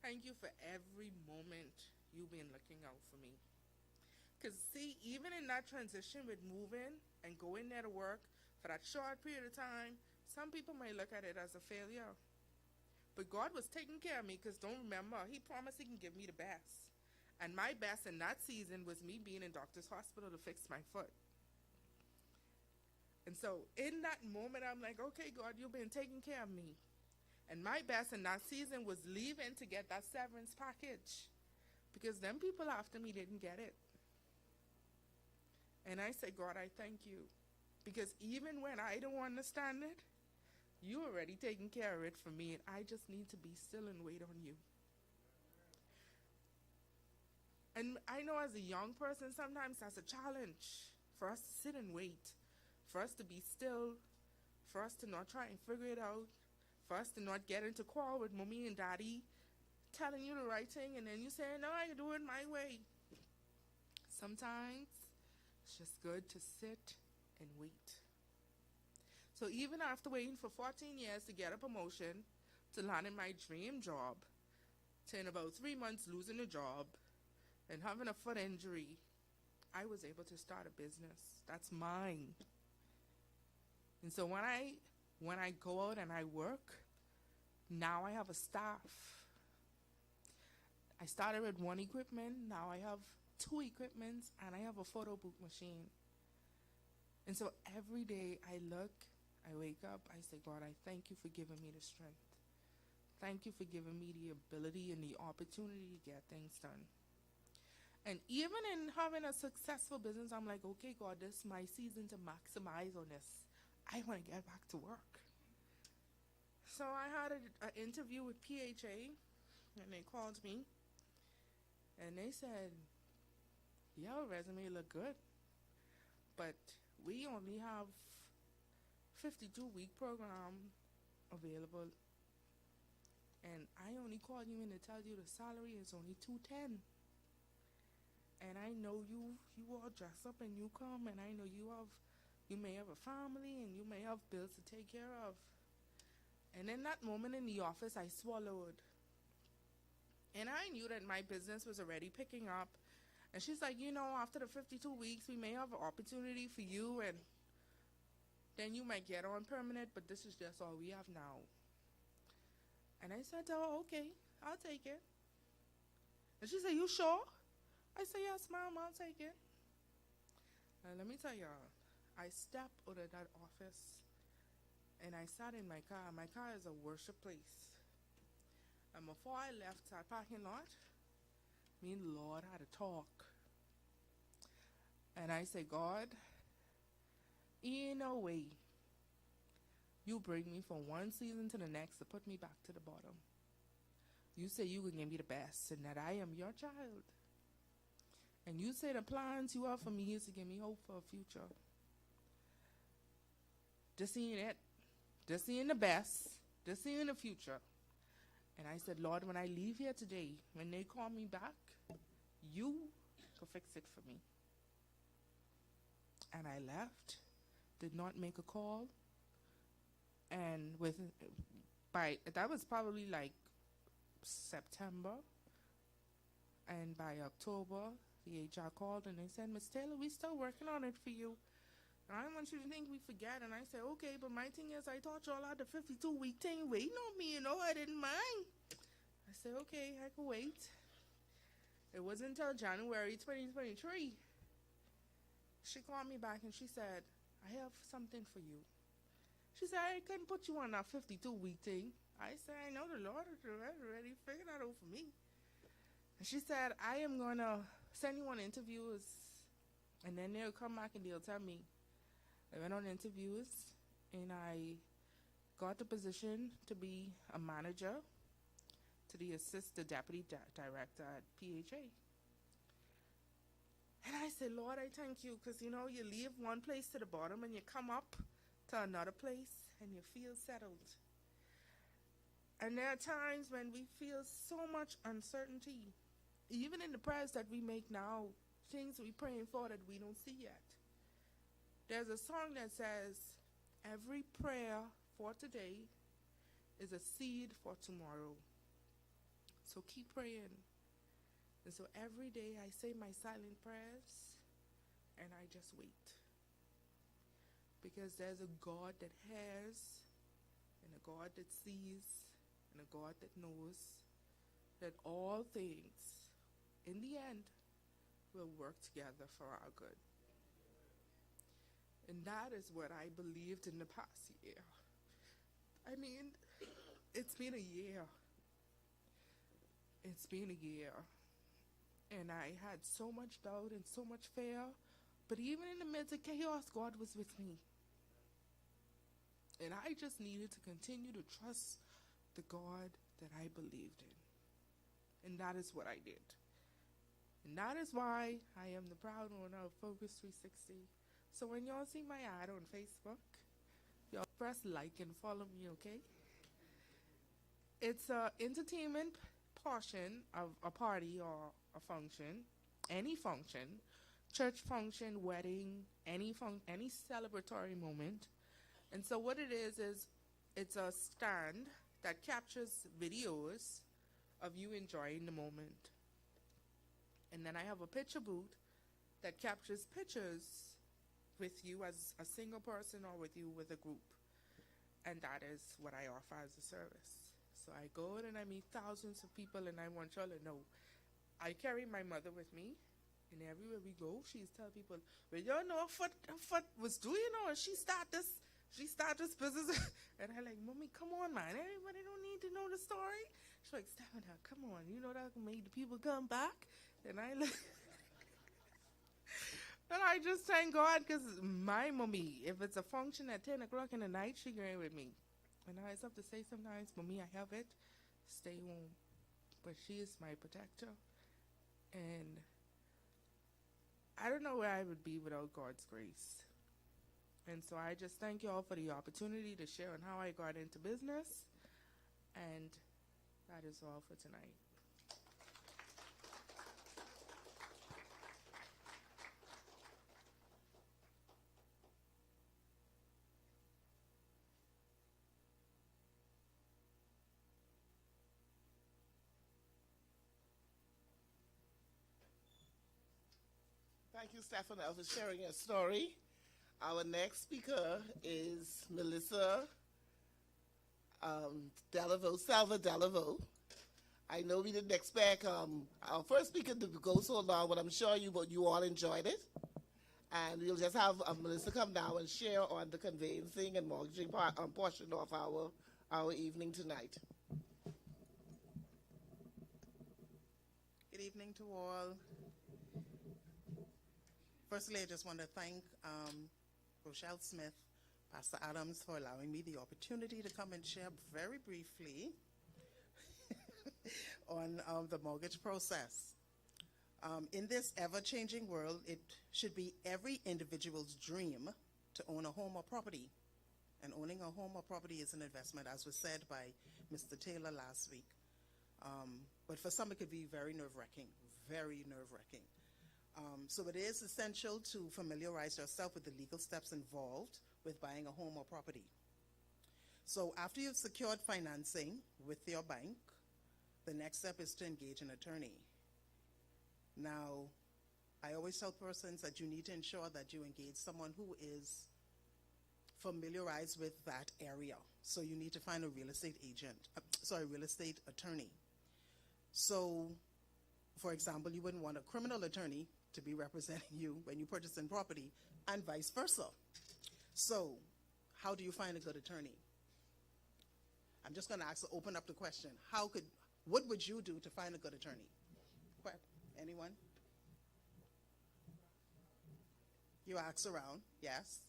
thank you for every moment you've been looking out for me. Because see, even in that transition with moving and going there to work for that short period of time, some people might look at it as a failure. But God was taking care of me, because don't remember, He promised He can give me the best. And my best in that season was me being in doctor's hospital to fix my foot. And so in that moment, I'm like, okay, God, you've been taking care of me. And my best in that season was leaving to get that severance package, because them people after me didn't get it. And I say, God, I thank you. Because even when I don't understand it, you already taken care of it for me, and I just need to be still and wait on you. And I know as a young person, sometimes that's a challenge for us to sit and wait, for us to be still, for us to not try and figure it out, for us to not get into quarrel with mommy and daddy, telling you the right thing, and then you say, no, I can do it my way. Sometimes it's just good to sit and wait. So even after waiting for 14 years to get a promotion, to landing my dream job, to in about 3 months losing a job, and having a foot injury, I was able to start a business. That's mine. And so when I go out and I work, Now I have a staff. I started with one equipment. Now I have 2 equipments, and I have a photo book machine. And so every day I wake up, I say, God, I thank you for giving me the strength. Thank you for giving me the ability and the opportunity to get things done. And even in having a successful business, I'm like, okay, God, this is my season to maximize on this. I want to get back to work. So I had an interview with PHA, and they called me, and they said, your resume look good, but we only have 52-week program available, and I only called you in to tell you the salary is only $210. And I know you all dress up and you come, and I know you may have a family and you may have bills to take care of. And in that moment in the office, I swallowed. And I knew that my business was already picking up. And she's like, after the 52 weeks, we may have an opportunity for you, and then you might get on permanent, but this is just all we have now. And I said, oh, okay, I'll take it. And she said, you sure? I said, yes, ma'am, I'll take it. And let me tell y'all, I stepped out of that office, and I sat in my car. My car is a worship place. And before I left our parking lot, me and the Lord had a talk. And I said, God, in a way, you bring me from one season to the next to put me back to the bottom. You say you can give me the best and that I am your child. And you say the plans you have for me is to give me hope for a future. Just seeing it. Just seeing the best. Just seeing the future. And I said, Lord, when I leave here today, when they call me back, you can fix it for me. And I left, did not make a call. And that was probably like September. And by October, the HR called and they said, Miss Taylor, we still working on it for you. And I don't want you to think we forget. And I said, okay, but my thing is, I thought y'all had the 52-week thing waiting on me, I didn't mind. I said, okay, I can wait. It wasn't until January 2023. She called me back and she said, I have something for you. She said, I couldn't put you on that 52-week thing. I said, I know the Lord has already figured that out for me. And she said, I am going to send you on interviews, and then they'll come back and they'll tell me. I went on interviews, and I got the position to be a manager to the deputy director at PHA. And I said, Lord, I thank you, because, you leave one place to the bottom and you come up to another place and you feel settled. And there are times when we feel so much uncertainty, even in the prayers that we make now, things we're praying for that we don't see yet. There's a song that says, every prayer for today is a seed for tomorrow. So keep praying. And so every day I say my silent prayers and I just wait. Because there's a God that hears, and a God that sees, and a God that knows that all things, in the end, will work together for our good. And that is what I believed in the past year. I mean, it's been a year. It's been a year. And I had so much doubt and so much fear. But even in the midst of chaos, God was with me. And I just needed to continue to trust the God that I believed in. And that is what I did. And that is why I am the proud owner of Focus 360. So when y'all see my ad on Facebook, y'all press like and follow me, okay? It's an entertainment portion of a party or a function, any function, church function, wedding, any celebratory moment. And so what it is it's a stand that captures videos of you enjoying the moment. And then I have a picture booth that captures pictures with you as a single person or with you with a group. And that is what I offer as a service. So So I go in and I meet thousands of people, and I want y'all to know, I carry my mother with me, and everywhere we go, she's tell people, well, y'all know what was doing, or she start this business. And I like, Mommy, come on, man. Everybody don't need to know the story. She's like, Stephanial, come on. You know that made the people come back? And I like, and I just thank God, because my mommy, if it's a function at 10 o'clock in the night, she going with me. And I have to say sometimes, Mommy, I have it. Stay home. But she is my protector. And I don't know where I would be without God's grace. And so I just thank you all for the opportunity to share on how I got into business. And that is all for tonight. Thank you, Stephanial, for sharing your story. Our next speaker is Melissa Salva Delaveau. I know we didn't expect our first speaker to go so long, but I'm sure you all enjoyed it. And we'll just have Melissa come now and share on the conveyancing and mortgaging portion of our evening tonight. Good evening to all. Firstly, I just want to thank Rochelle Smith, Pastor Adams, for allowing me the opportunity to come and share very briefly on the mortgage process. In this ever-changing world, it should be every individual's dream to own a home or property. And owning a home or property is an investment, as was said by Mr. Taylor last week. But for some, it could be very nerve-wracking, very nerve-wracking. So it is essential to familiarize yourself with the legal steps involved with buying a home or property. So after you've secured financing with your bank, the next step is to engage an attorney. Now, I always tell persons that you need to ensure that you engage someone who is familiarized with that area. So you need to find a real estate attorney. So, for example, you wouldn't want a criminal attorney to be representing you when you purchase a property, and vice versa. So, how do you find a good attorney? I'm just going to open up the question. What would you do to find a good attorney? Anyone? You ask around, yes.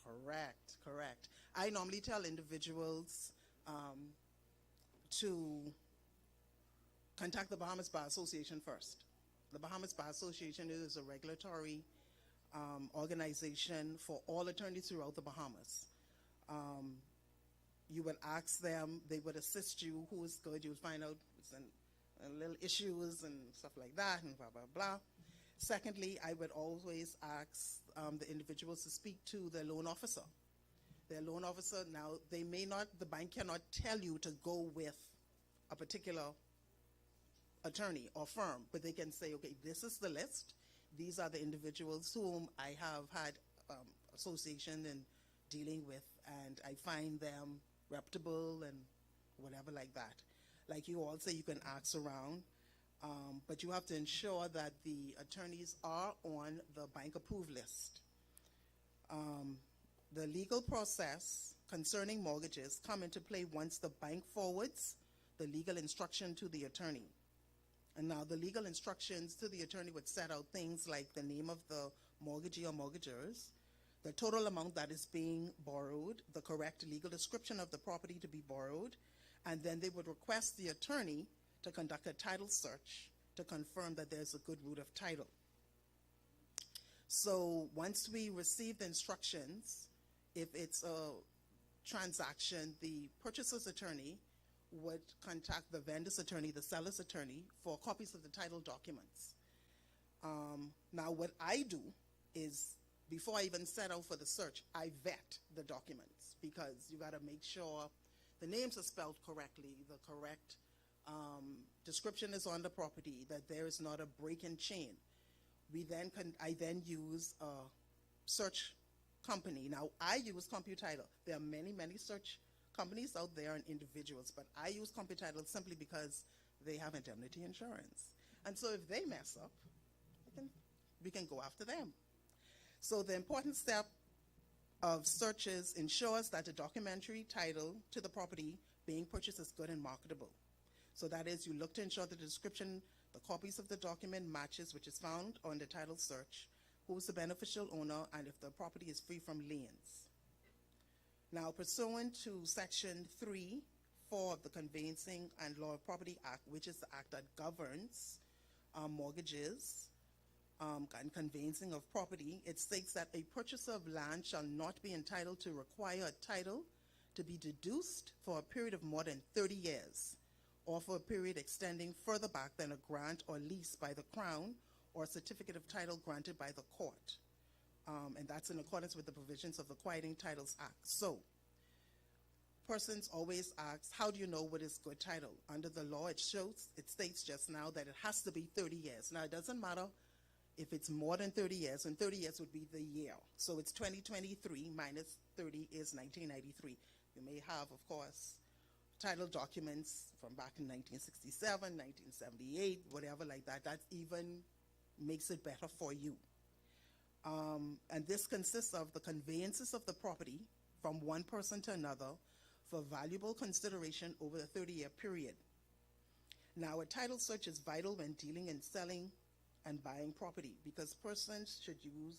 Correct. I normally tell individuals to contact the Bahamas Bar Association first. The Bahamas Bar Association is a regulatory organization for all attorneys throughout the Bahamas. You would ask them, they would assist you, who is good, you would find out little issues and stuff like that, and blah, blah, blah. Secondly, I would always ask the individuals to speak to their loan officer. Their loan officer, now, the bank cannot tell you to go with a particular attorney or firm, but they can say, okay, this is the list. These are the individuals whom I have had association and dealing with, and I find them reputable and whatever like that. Like you all say, you can ask around, but you have to ensure that the attorneys are on the bank approved list. The legal process concerning mortgages come into play once the bank forwards the legal instruction to the attorney. And now the legal instructions to the attorney would set out things like the name of the mortgagee or mortgagors, the total amount that is being borrowed, the correct legal description of the property to be borrowed, and then they would request the attorney to conduct a title search to confirm that there's a good root of title. So once we receive the instructions, if it's a transaction, the purchaser's attorney would contact the vendor's attorney, the seller's attorney, for copies of the title documents. Now what I do is, before I even set out for the search, I vet the documents, because you got to make sure the names are spelled correctly, the correct description is on the property, that there is not a break in chain. I then use a search company. Now, I use CompuTitle. There are many, many search companies out there and individuals, but I use CompuTitle simply because they have indemnity insurance. And so if they mess up, we can go after them. So the important step of searches ensures that the documentary title to the property being purchased is good and marketable. So that is, you look to ensure the description, the copies of the document matches, which is found on the title search, who's the beneficial owner, and if the property is free from liens. Now, pursuant to Section 3(4) of the Conveyancing and Law of Property Act, which is the act that governs mortgages and conveyancing of property, it states that a purchaser of land shall not be entitled to require a title to be deduced for a period of more than 30 years, or for a period extending further back than a grant or lease by the Crown or a certificate of title granted by the court. And that's in accordance with the provisions of the Quieting Titles Act. So, persons always ask, how do you know what is good title? Under the law, it states just now that it has to be 30 years. Now, it doesn't matter if it's more than 30 years, and 30 years would be the year. So it's 2023 minus 30 is 1993. You may have, of course, title documents from back in 1967, 1978, whatever like that. That even makes it better for you. And this consists of the conveyances of the property from one person to another for valuable consideration over a 30-year period. Now, a title search is vital when dealing in selling and buying property, because persons should use,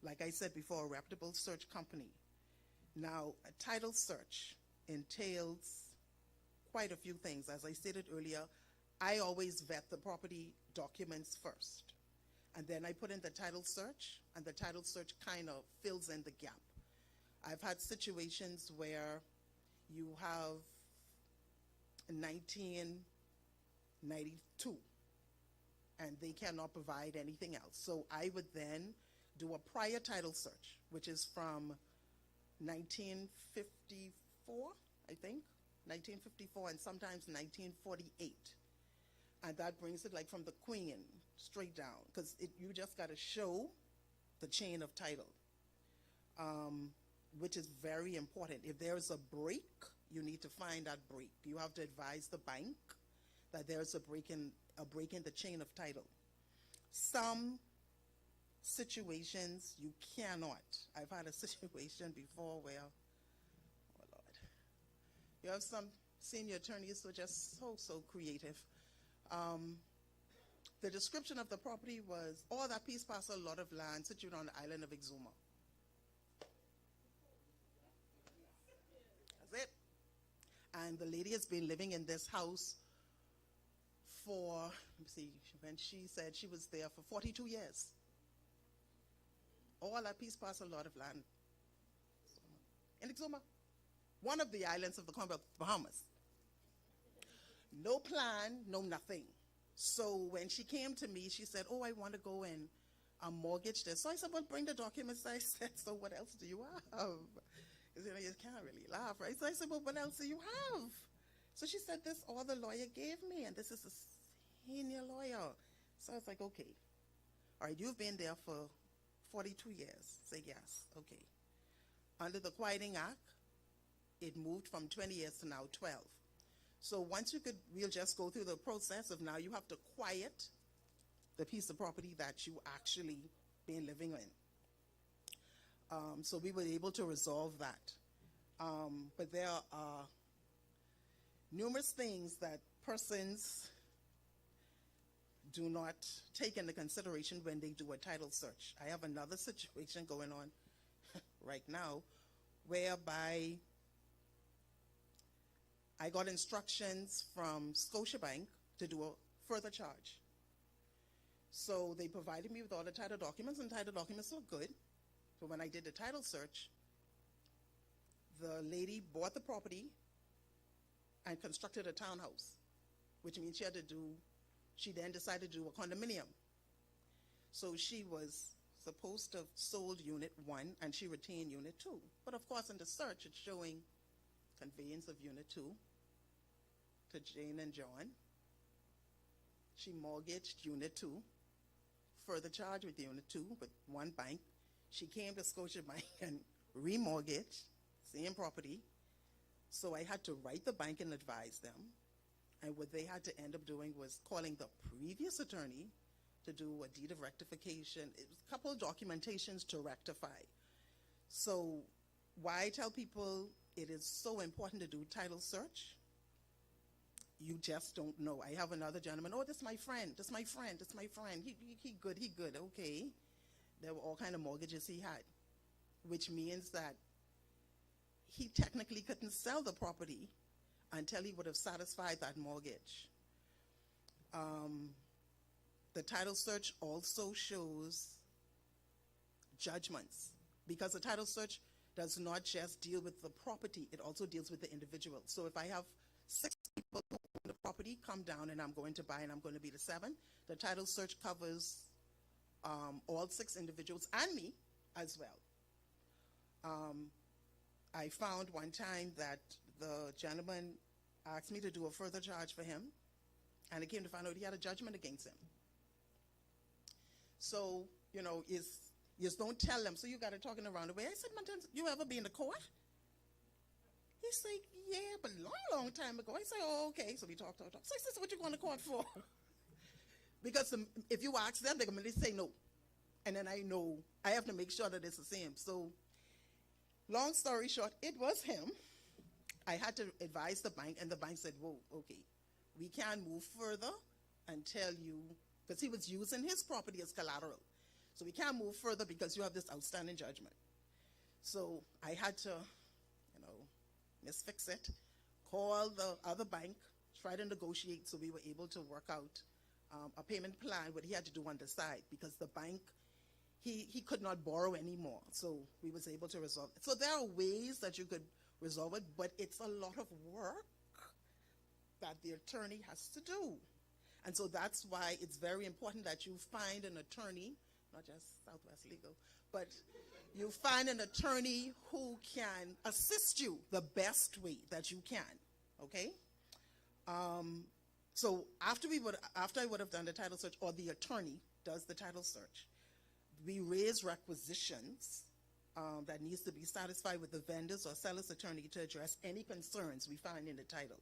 like I said before, a reputable search company. Now, a title search entails quite a few things. As I stated earlier, I always vet the property documents first, and then I put in the title search, and the title search kind of fills in the gap. I've had situations where you have 1992, and they cannot provide anything else. So I would then do a prior title search, which is from 1954, I think, 1954, and sometimes 1948. And that brings it like from the Queen straight down, because you just got to show the chain of title, which is very important. If there's a break, you need to find that break. You have to advise the bank that there's a break in the chain of title. Some situations you cannot. I've had a situation before where, oh Lord, you have some senior attorneys who are just so creative. The description of the property was, all that piece parcel lot of land situated on the island of Exuma. That's it. And the lady has been living in this house for, let me see, when she said she was there for 42 years. All that piece parcel lot of land in Exuma, one of the islands of the Commonwealth of Bahamas. No plan, no nothing. So when she came to me, she said, oh, I want to go and mortgage this. So I said, well, bring the documents. I said, so what else do you have? You know, you can't really laugh, right? So I said, well, what else do you have? So she said, this all the lawyer gave me, and this is a senior lawyer. So I was like, okay. All right, you've been there for 42 years. Say yes, okay. Under the Quieting Act, it moved from 20 years to now 12. So once we'll just go through the process of now you have to quiet the piece of property that you actually been living in. So we were able to resolve that. But there are numerous things that persons do not take into consideration when they do a title search. I have another situation going on right now whereby I got instructions from Scotiabank to do a further charge. So they provided me with all the title documents, and title documents look good. So when I did the title search, the lady bought the property and constructed a townhouse, which means she then decided to do a condominium. So she was supposed to have sold unit 1 and she retained unit 2. But of course in the search it's showing conveyance of unit 2 to Jane and John. She mortgaged unit 2, further charge with unit 2 with one bank. She came to Scotiabank and remortgaged, same property. So I had to write the bank and advise them. And what they had to end up doing was calling the previous attorney to do a deed of rectification. It was a couple of documentations to rectify. So why I tell people it is so important to do title search, you just don't know. I have another gentleman, oh, this is my friend, this is my friend, this is my friend. He good, okay. There were all kind of mortgages he had, which means that he technically couldn't sell the property until he would have satisfied that mortgage. The title search also shows judgments, because the title search does not just deal with the property, it also deals with the individual. So if I have 6 people who own the property, come down and I'm going to buy and I'm going to be the 7th, the title search covers all 6 individuals and me as well. I found one time that the gentleman asked me to do a further charge for him, and it came to find out he had a judgment against him. So, you know, you just don't tell them, so you got to talking around the way. I said, you ever been to court? He said, yeah, but long time ago. I said, oh, okay. So we talked. So I said, what you going to court for? Because if you ask them, they're going to say no. And then I know I have to make sure that it's the same. So long story short, it was him. I had to advise the bank, and the bank said, whoa, okay, we can't move further until you, because he was using his property as collateral. So we can't move further because you have this outstanding judgment. So I had to, misfix it, call the other bank, try to negotiate, so we were able to work out a payment plan, what he had to do on the side, because the bank, he could not borrow anymore. So we was able to resolve it. So there are ways that you could resolve it, but it's a lot of work that the attorney has to do. And so that's why it's very important that you find an attorney, not just Southwest Legal, but you find an attorney who can assist you the best way that you can, okay? So after I would have done the title search, or the attorney does the title search, we raise requisitions that needs to be satisfied with the vendor's or seller's attorney to address any concerns we find in the title.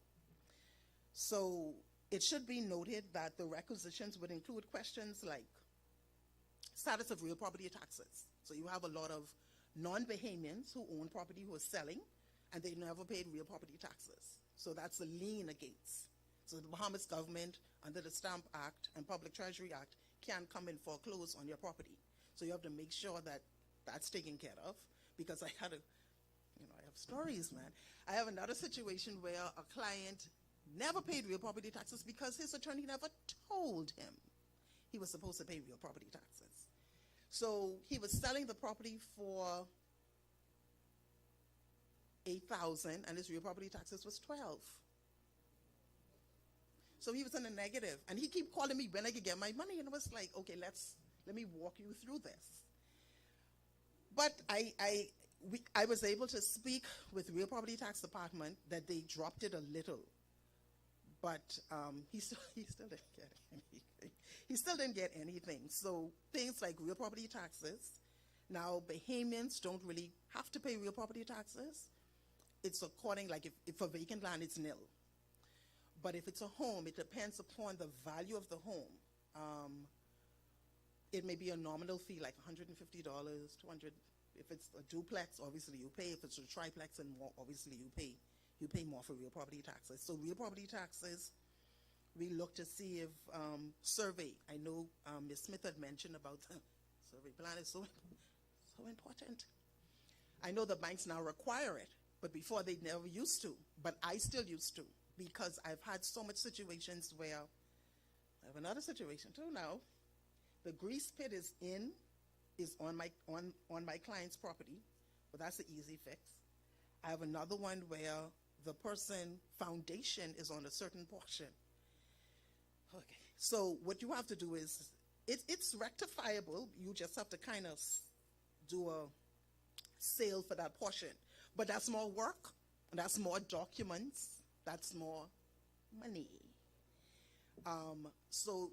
So it should be noted that the requisitions would include questions like status of real property taxes. So you have a lot of non-Bahamians who own property who are selling, and they never paid real property taxes. So that's a lien against. So the Bahamas government, under the Stamp Act and Public Treasury Act, can come and foreclose on your property. So you have to make sure that that's taken care of, because I have stories, man. I have another situation where a client never paid real property taxes because his attorney never told him he was supposed to pay real property taxes. So he was selling the property for $8,000, and his real property taxes was $12,000. So he was in the negative, and he kept calling me when I could get my money, and I was like, okay, let me walk you through this. But I was able to speak with Real Property Tax Department that they dropped it a little, but he still didn't get anything. He still didn't get anything. So things like real property taxes. Now Bahamians don't really have to pay real property taxes. It's according, like if a vacant land, it's nil. But if it's a home, it depends upon the value of the home. It may be a nominal fee, like $150, $200. If it's a duplex, obviously you pay. If it's a triplex and more, obviously you pay. You pay more for real property taxes. So real property taxes, we look to see if survey. I know Ms. Smith had mentioned about survey plan is so important. I know the banks now require it, but before they never used to. But I still used to, because I've had so much situations where I have another situation too now. The grease pit is on my client's property, but that's an easy fix. I have another one where the person foundation is on a certain portion. Okay, so what you have to do is, it's rectifiable. You just have to kind of do a sale for that portion. But that's more work, that's more documents, that's more money. So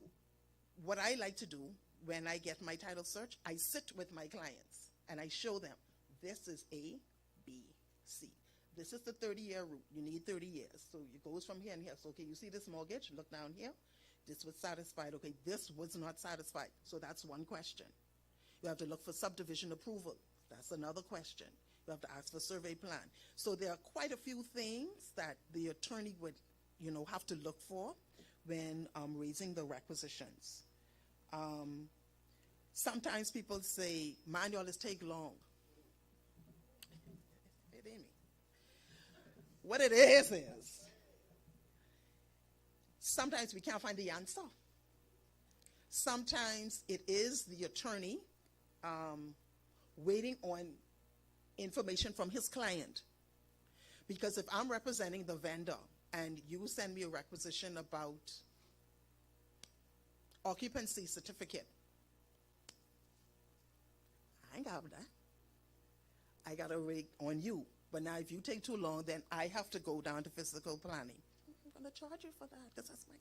what I like to do when I get my title search, I sit with my clients and I show them, this is A, B, C. This is the 30-year route. You need 30 years. So it goes from here and here. So, okay, you see this mortgage? Look down here. This was satisfied. Okay, this was not satisfied. So that's one question. You have to look for subdivision approval. That's another question. You have to ask for survey plan. So there are quite a few things that the attorney would, have to look for when raising the requisitions. Sometimes people say, manual is take long. It ain't me. What it is, sometimes we can't find the answer. Sometimes it is the attorney waiting on information from his client. Because if I'm representing the vendor and you send me a requisition about occupancy certificate, I ain't got that. I got to wait on you. But now if you take too long, then I have to go down to physical planning. I'm going to charge you for that because that's my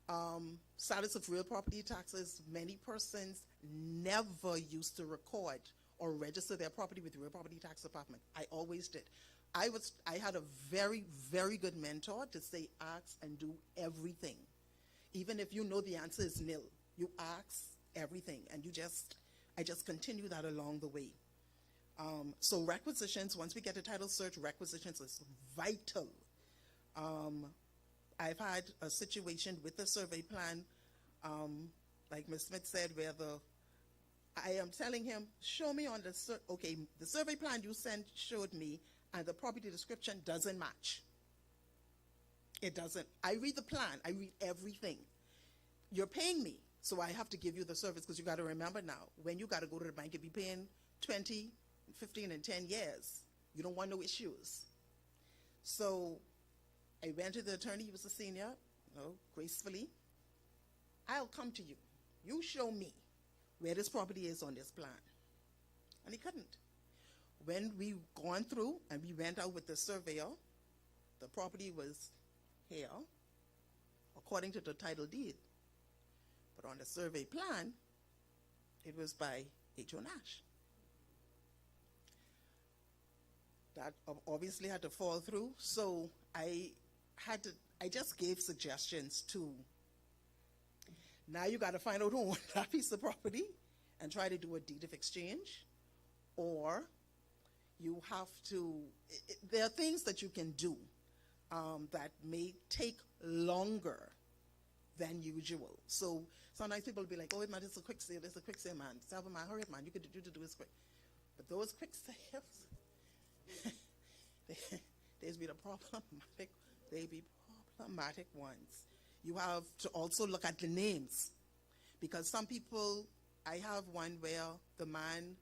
time. Status of real property taxes, many persons never used to record or register their property with the real property tax department. I always did. I had a very, very good mentor to say ask and do everything. Even if you know the answer is nil, you ask everything, and I just continue that along the way. So requisitions, once we get a title search, requisitions is vital. I've had a situation with the survey plan, like Ms. Smith said, where I am telling him, show me on the survey plan you sent showed me, and the property description doesn't match. It doesn't. I read the plan. I read everything. You're paying me, so I have to give you the service, because you got to remember now, when you got to go to the bank, you'll be paying 20, 15, and 10 years. You don't want no issues. So I went to the attorney. He was a senior, gracefully. I'll come to you. You show me where this property is on this plan. And he couldn't. When we gone through and we went out with the surveyor, the property was here, according to the title deed. But on the survey plan, it was by H.O. Nash. That obviously had to fall through. So I just gave suggestions to, now you got to find out who owns that piece of property and try to do a deed of exchange, or you have to, there are things that you can do that may take longer than usual. So sometimes people will be like, oh, man, it's a quick sale, man. Tell them, man, hurry up, man, you could do this quick. But those quick sales, there's been problematic ones. You have to also look at the names, because some people, I have one where the man,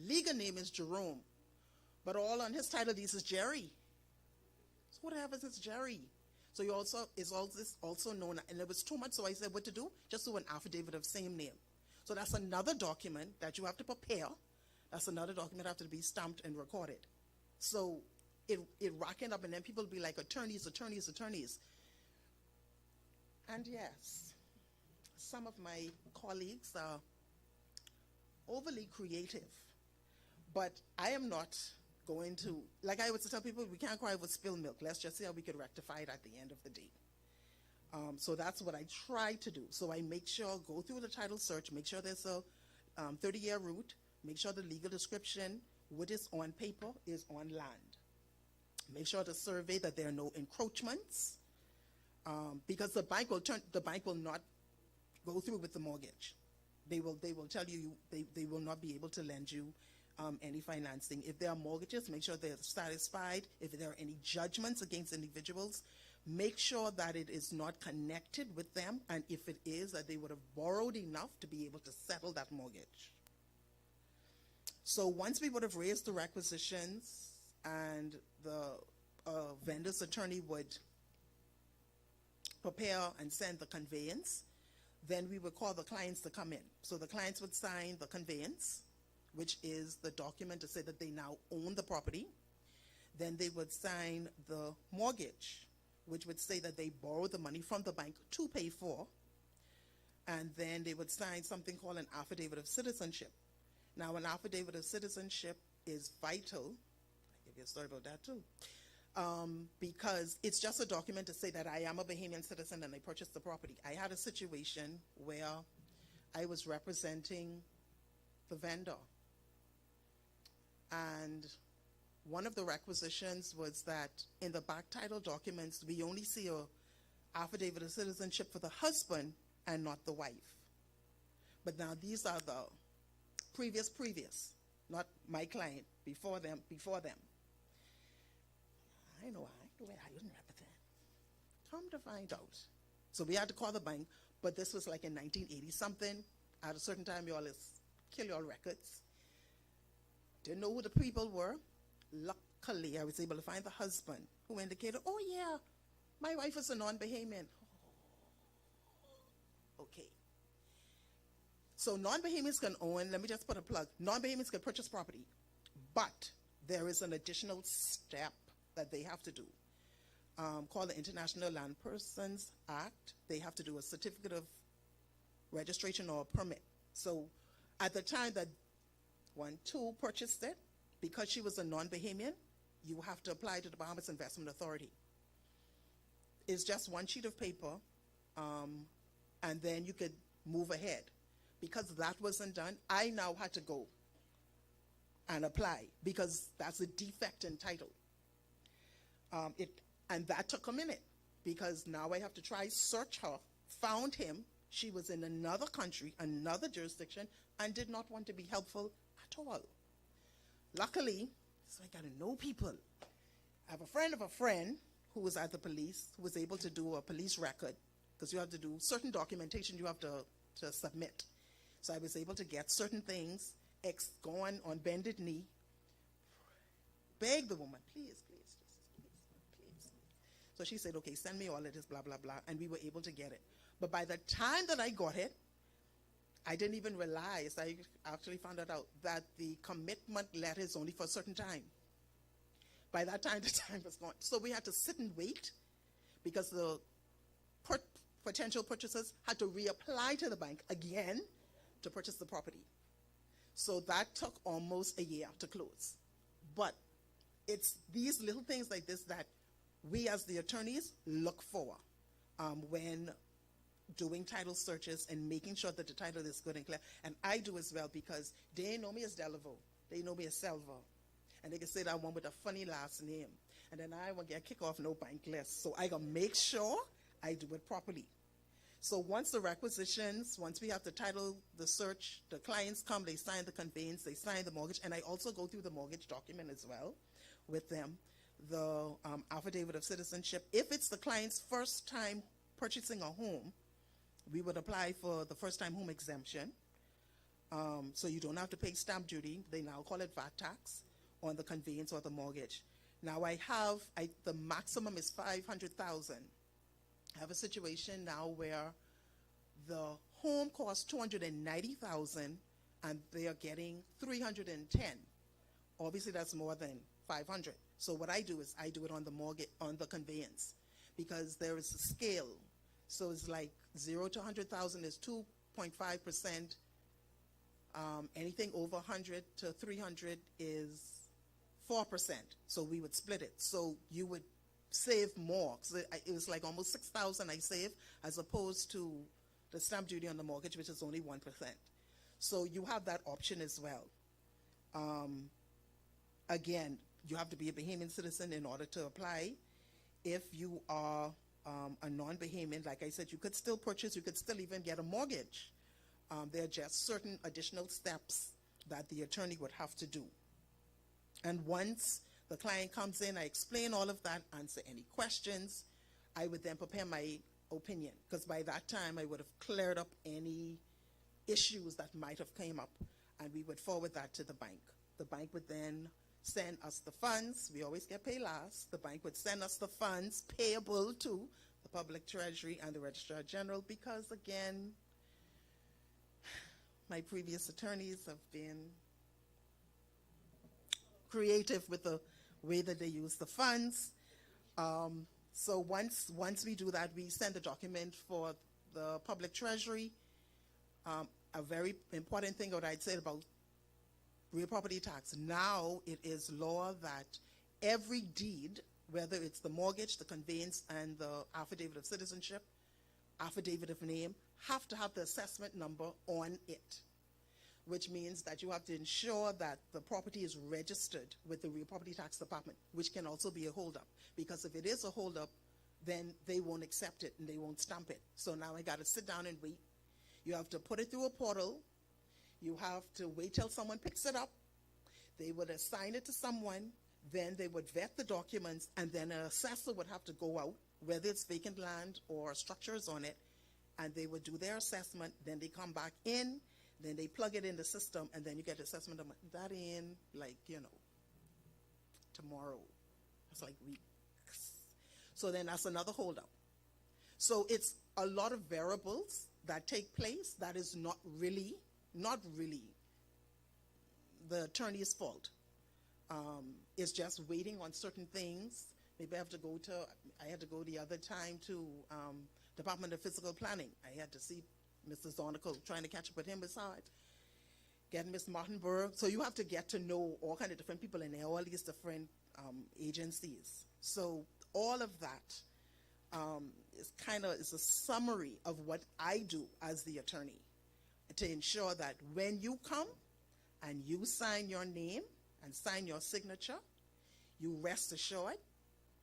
legal name is Jerome, but all on his title deeds is Jerry. So whatever is Jerry. So you also is also known, and it was too much. So I said, what to do? Just do an affidavit of same name. So that's another document that you have to prepare. That's another document that have to be stamped and recorded. So it racking up, and then people be like, attorneys. And yes, some of my colleagues are overly creative, but I am not going to, like I would tell people, we can't cry over spilled milk. Let's just see how we could rectify it at the end of the day. So that's what I try to do. So I make sure, go through the title search, make sure there's a 30-year route, make sure the legal description, what is on paper, is on land. Make sure to survey that there are no encroachments, because the bank will not go through with the mortgage. They will tell you they will not be able to lend you any financing. If there are mortgages, make sure they're satisfied. If there are any judgments against individuals, make sure that it is not connected with them, and if it is, that they would have borrowed enough to be able to settle that mortgage. So once we would have raised the requisitions and the vendor's attorney would prepare and send the conveyance, then we would call the clients to come in. So the clients would sign the conveyance, which is the document to say that they now own the property. Then they would sign the mortgage, which would say that they borrowed the money from the bank to pay for. And then they would sign something called an affidavit of citizenship. Now, an affidavit of citizenship is vital. I'll give you a story about that too. Because it's just a document to say that I am a Bahamian citizen and I purchased the property. I had a situation where I was representing the vendor. And one of the requisitions was that in the back title documents, we only see a affidavit of citizenship for the husband and not the wife. But now these are the previous, not my client, before them. I know I didn't represent. Come to find out. So we had to call the bank, but this was like in 1980 something. At a certain time, y'all kill your records. Didn't know who the people were. Luckily, I was able to find the husband who indicated, oh yeah, my wife is a non-Bahamian. Okay. So non-Bahamians can own, let me just put a plug, non-Bahamians can purchase property, but there is an additional step that they have to do, called the International Land Persons Act. They have to do a certificate of registration or a permit. So at the time that 1-2 purchased it, because she was a non-Bahamian, you have to apply to the Bahamas Investment Authority. It's just one sheet of paper, and then you could move ahead. Because that wasn't done, I now had to go and apply because that's a defect in title. And that took a minute because now I have to try search her, found him. She was in another country, another jurisdiction, and did not want to be helpful at all. Luckily, so I got to know people. I have a friend of a friend who was at the police, who was able to do a police record because you have to do certain documentation you have to submit. So I was able to get certain things, go on bended knee, beg the woman, please. So she said, okay, send me all of this, blah, blah, blah, and we were able to get it. But by the time that I got it, I didn't even realize, I actually found out that the commitment letter is only for a certain time. By that time, the time was gone. So we had to sit and wait because the potential purchasers had to reapply to the bank again to purchase the property. So that took almost a year to close. But it's these little things like this that we as the attorneys look for when doing title searches and making sure that the title is good and clear. And I do as well because they know me as Delaveau. They know me as Selva. And they can say that one with a funny last name. And then I won't get kicked off no bank list. So I gotta make sure I do it properly. So once the requisitions, once we have the title, the search, the clients come, they sign the conveyance, they sign the mortgage, and I also go through the mortgage document as well with them, the affidavit of citizenship. If it's the client's first time purchasing a home, we would apply for the first time home exemption. So you don't have to pay stamp duty. They now call it VAT tax on the conveyance or the mortgage. Now the maximum is $500,000. I have a situation now where the home costs $290,000 and they are getting $310. Obviously, that's more than $500. So what I do is I do it on the mortgage, on the conveyance, because there is a scale. So it's like 0 to 100,000 is 2.5%. Anything over 100 to 300 is 4%. So we would split it. So you would save more. So it was like almost 6,000 I saved, as opposed to the stamp duty on the mortgage, which is only 1%. So you have that option as well. Again, you have to be a Bahamian citizen in order to apply. If you are a non-Bahamian, like I said, you could still purchase, you could still even get a mortgage. There are just certain additional steps that the attorney would have to do. And once the client comes in, I explain all of that, answer any questions. I would then prepare my opinion, because by that time I would have cleared up any issues that might have came up, and we would forward that to the bank. The bank would then send us the funds. We always get paid last. The bank would send us the funds payable to the public treasury and the registrar general, because again, my previous attorneys have been creative with the way that they use the funds. So once we do that, we send the document for the public treasury. A very important thing what I'd say about real property tax. Now it is law that every deed, whether it's the mortgage, the conveyance, and the affidavit of citizenship, affidavit of name, have to have the assessment number on it, which means that you have to ensure that the property is registered with the real property tax department, which can also be a holdup. Because if it is a holdup, then they won't accept it and they won't stamp it. So now I got to sit down and wait. You have to put it through a portal. You have to wait till someone picks it up. They would assign it to someone. Then they would vet the documents, and then an assessor would have to go out, whether it's vacant land or structures on it, and they would do their assessment. Then they come back in, then they plug it in the system, and then you get the assessment of that in, like, tomorrow. It's like weeks. So then that's another holdup. So it's a lot of variables that take place that is not really the attorney's fault. It's just waiting on certain things. Maybe I had to go the other time to Department of Physical Planning. I had to see Mr. Zornico, trying to catch up with him beside, getting Ms. Martinberg. So you have to get to know all kind of different people in all these different agencies. So all of that is a summary of what I do as the attorney to ensure that when you come and you sign your name and sign your signature, you rest assured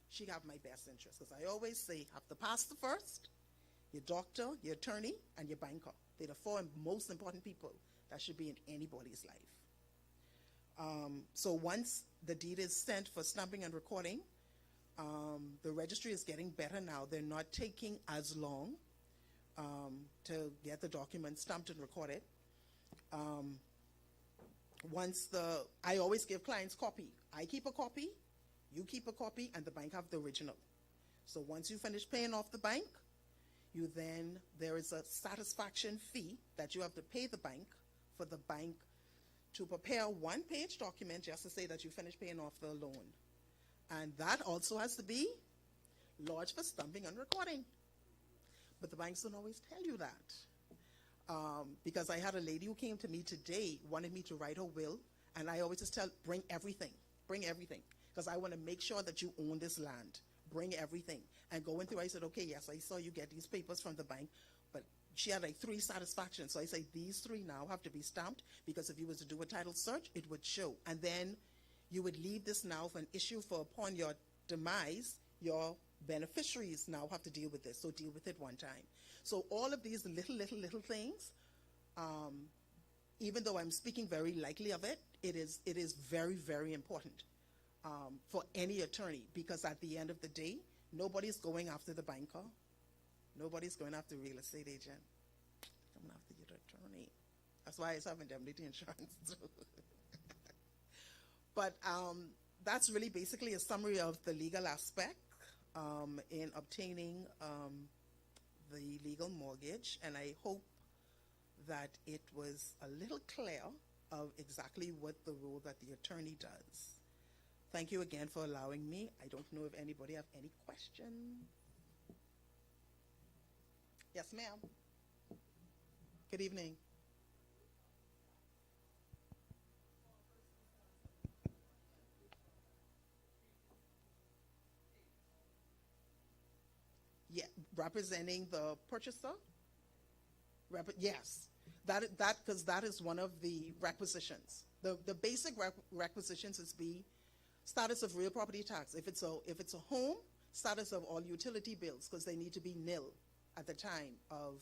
she have my best interest. Because I always say, have the pastor first, your doctor, your attorney, and your banker. They're the four most important people that should be in anybody's life. So once the deed is sent for stamping and recording, the registry is getting better now. They're not taking as long to get the document stamped and recorded. I always give clients copy. I keep a copy, you keep a copy, and the bank have the original. So once you finish paying off the bank, there is a satisfaction fee that you have to pay the bank for the bank to prepare a one-page document just to say that you finished paying off the loan. And that also has to be lodged for stamping and recording. But the banks don't always tell you that. Because I had a lady who came to me today, wanted me to write her will, and I always just tell, bring everything. Because I want to make sure that you own this land. Bring everything. And going through, I said, okay, yes, I saw you get these papers from the bank, but she had like 3 satisfactions. So I say, these 3 now have to be stamped, because if you was to do a title search, it would show. And then you would leave this now for an issue for upon your demise, your beneficiaries now have to deal with this. So deal with it one time. So all of these little things, even though I'm speaking very lightly of it, it is very, very important for any attorney, because at the end of the day, nobody's going after the banker. Nobody's going after the real estate agent. Coming after your attorney. That's why it's have indemnity insurance too. But that's really basically a summary of the legal aspect in obtaining the legal mortgage, and I hope that it was a little clear of exactly what the role that the attorney does. Thank you again for allowing me. I don't know if anybody have any questions. Yes, ma'am. Good evening. Yeah, representing the purchaser? Yes, because that is one of the requisitions. The basic requisitions is status of real property tax. If it's a home, status of all utility bills, because they need to be nil at the time of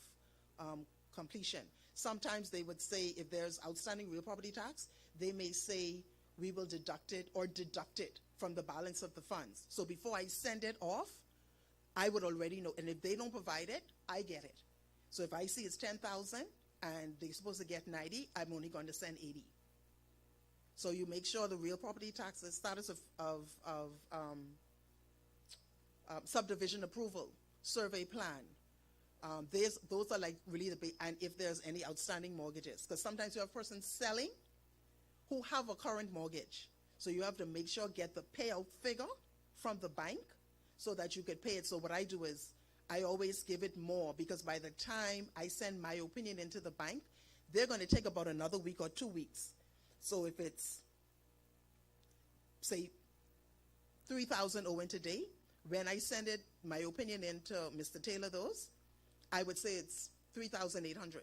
completion. Sometimes they would say, if there's outstanding real property tax, they may say we will deduct it from the balance of the funds. So before I send it off, I would already know, and if they don't provide it, I get it. So if I see it's 10,000 and they're supposed to get 90, I'm only going to send 80. So you make sure the real property tax, the status of subdivision approval, survey plan. Those are like really the big, and if there's any outstanding mortgages, because sometimes you have persons selling who have a current mortgage. So you have to make sure get the payout figure from the bank so that you could pay it. So what I do is I always give it more, because by the time I send my opinion into the bank, they're going to take about another week or 2 weeks So if it's, say, 3,000 owing today, when I send it, my opinion into Mr. Taylor those, I would say it's 3,800.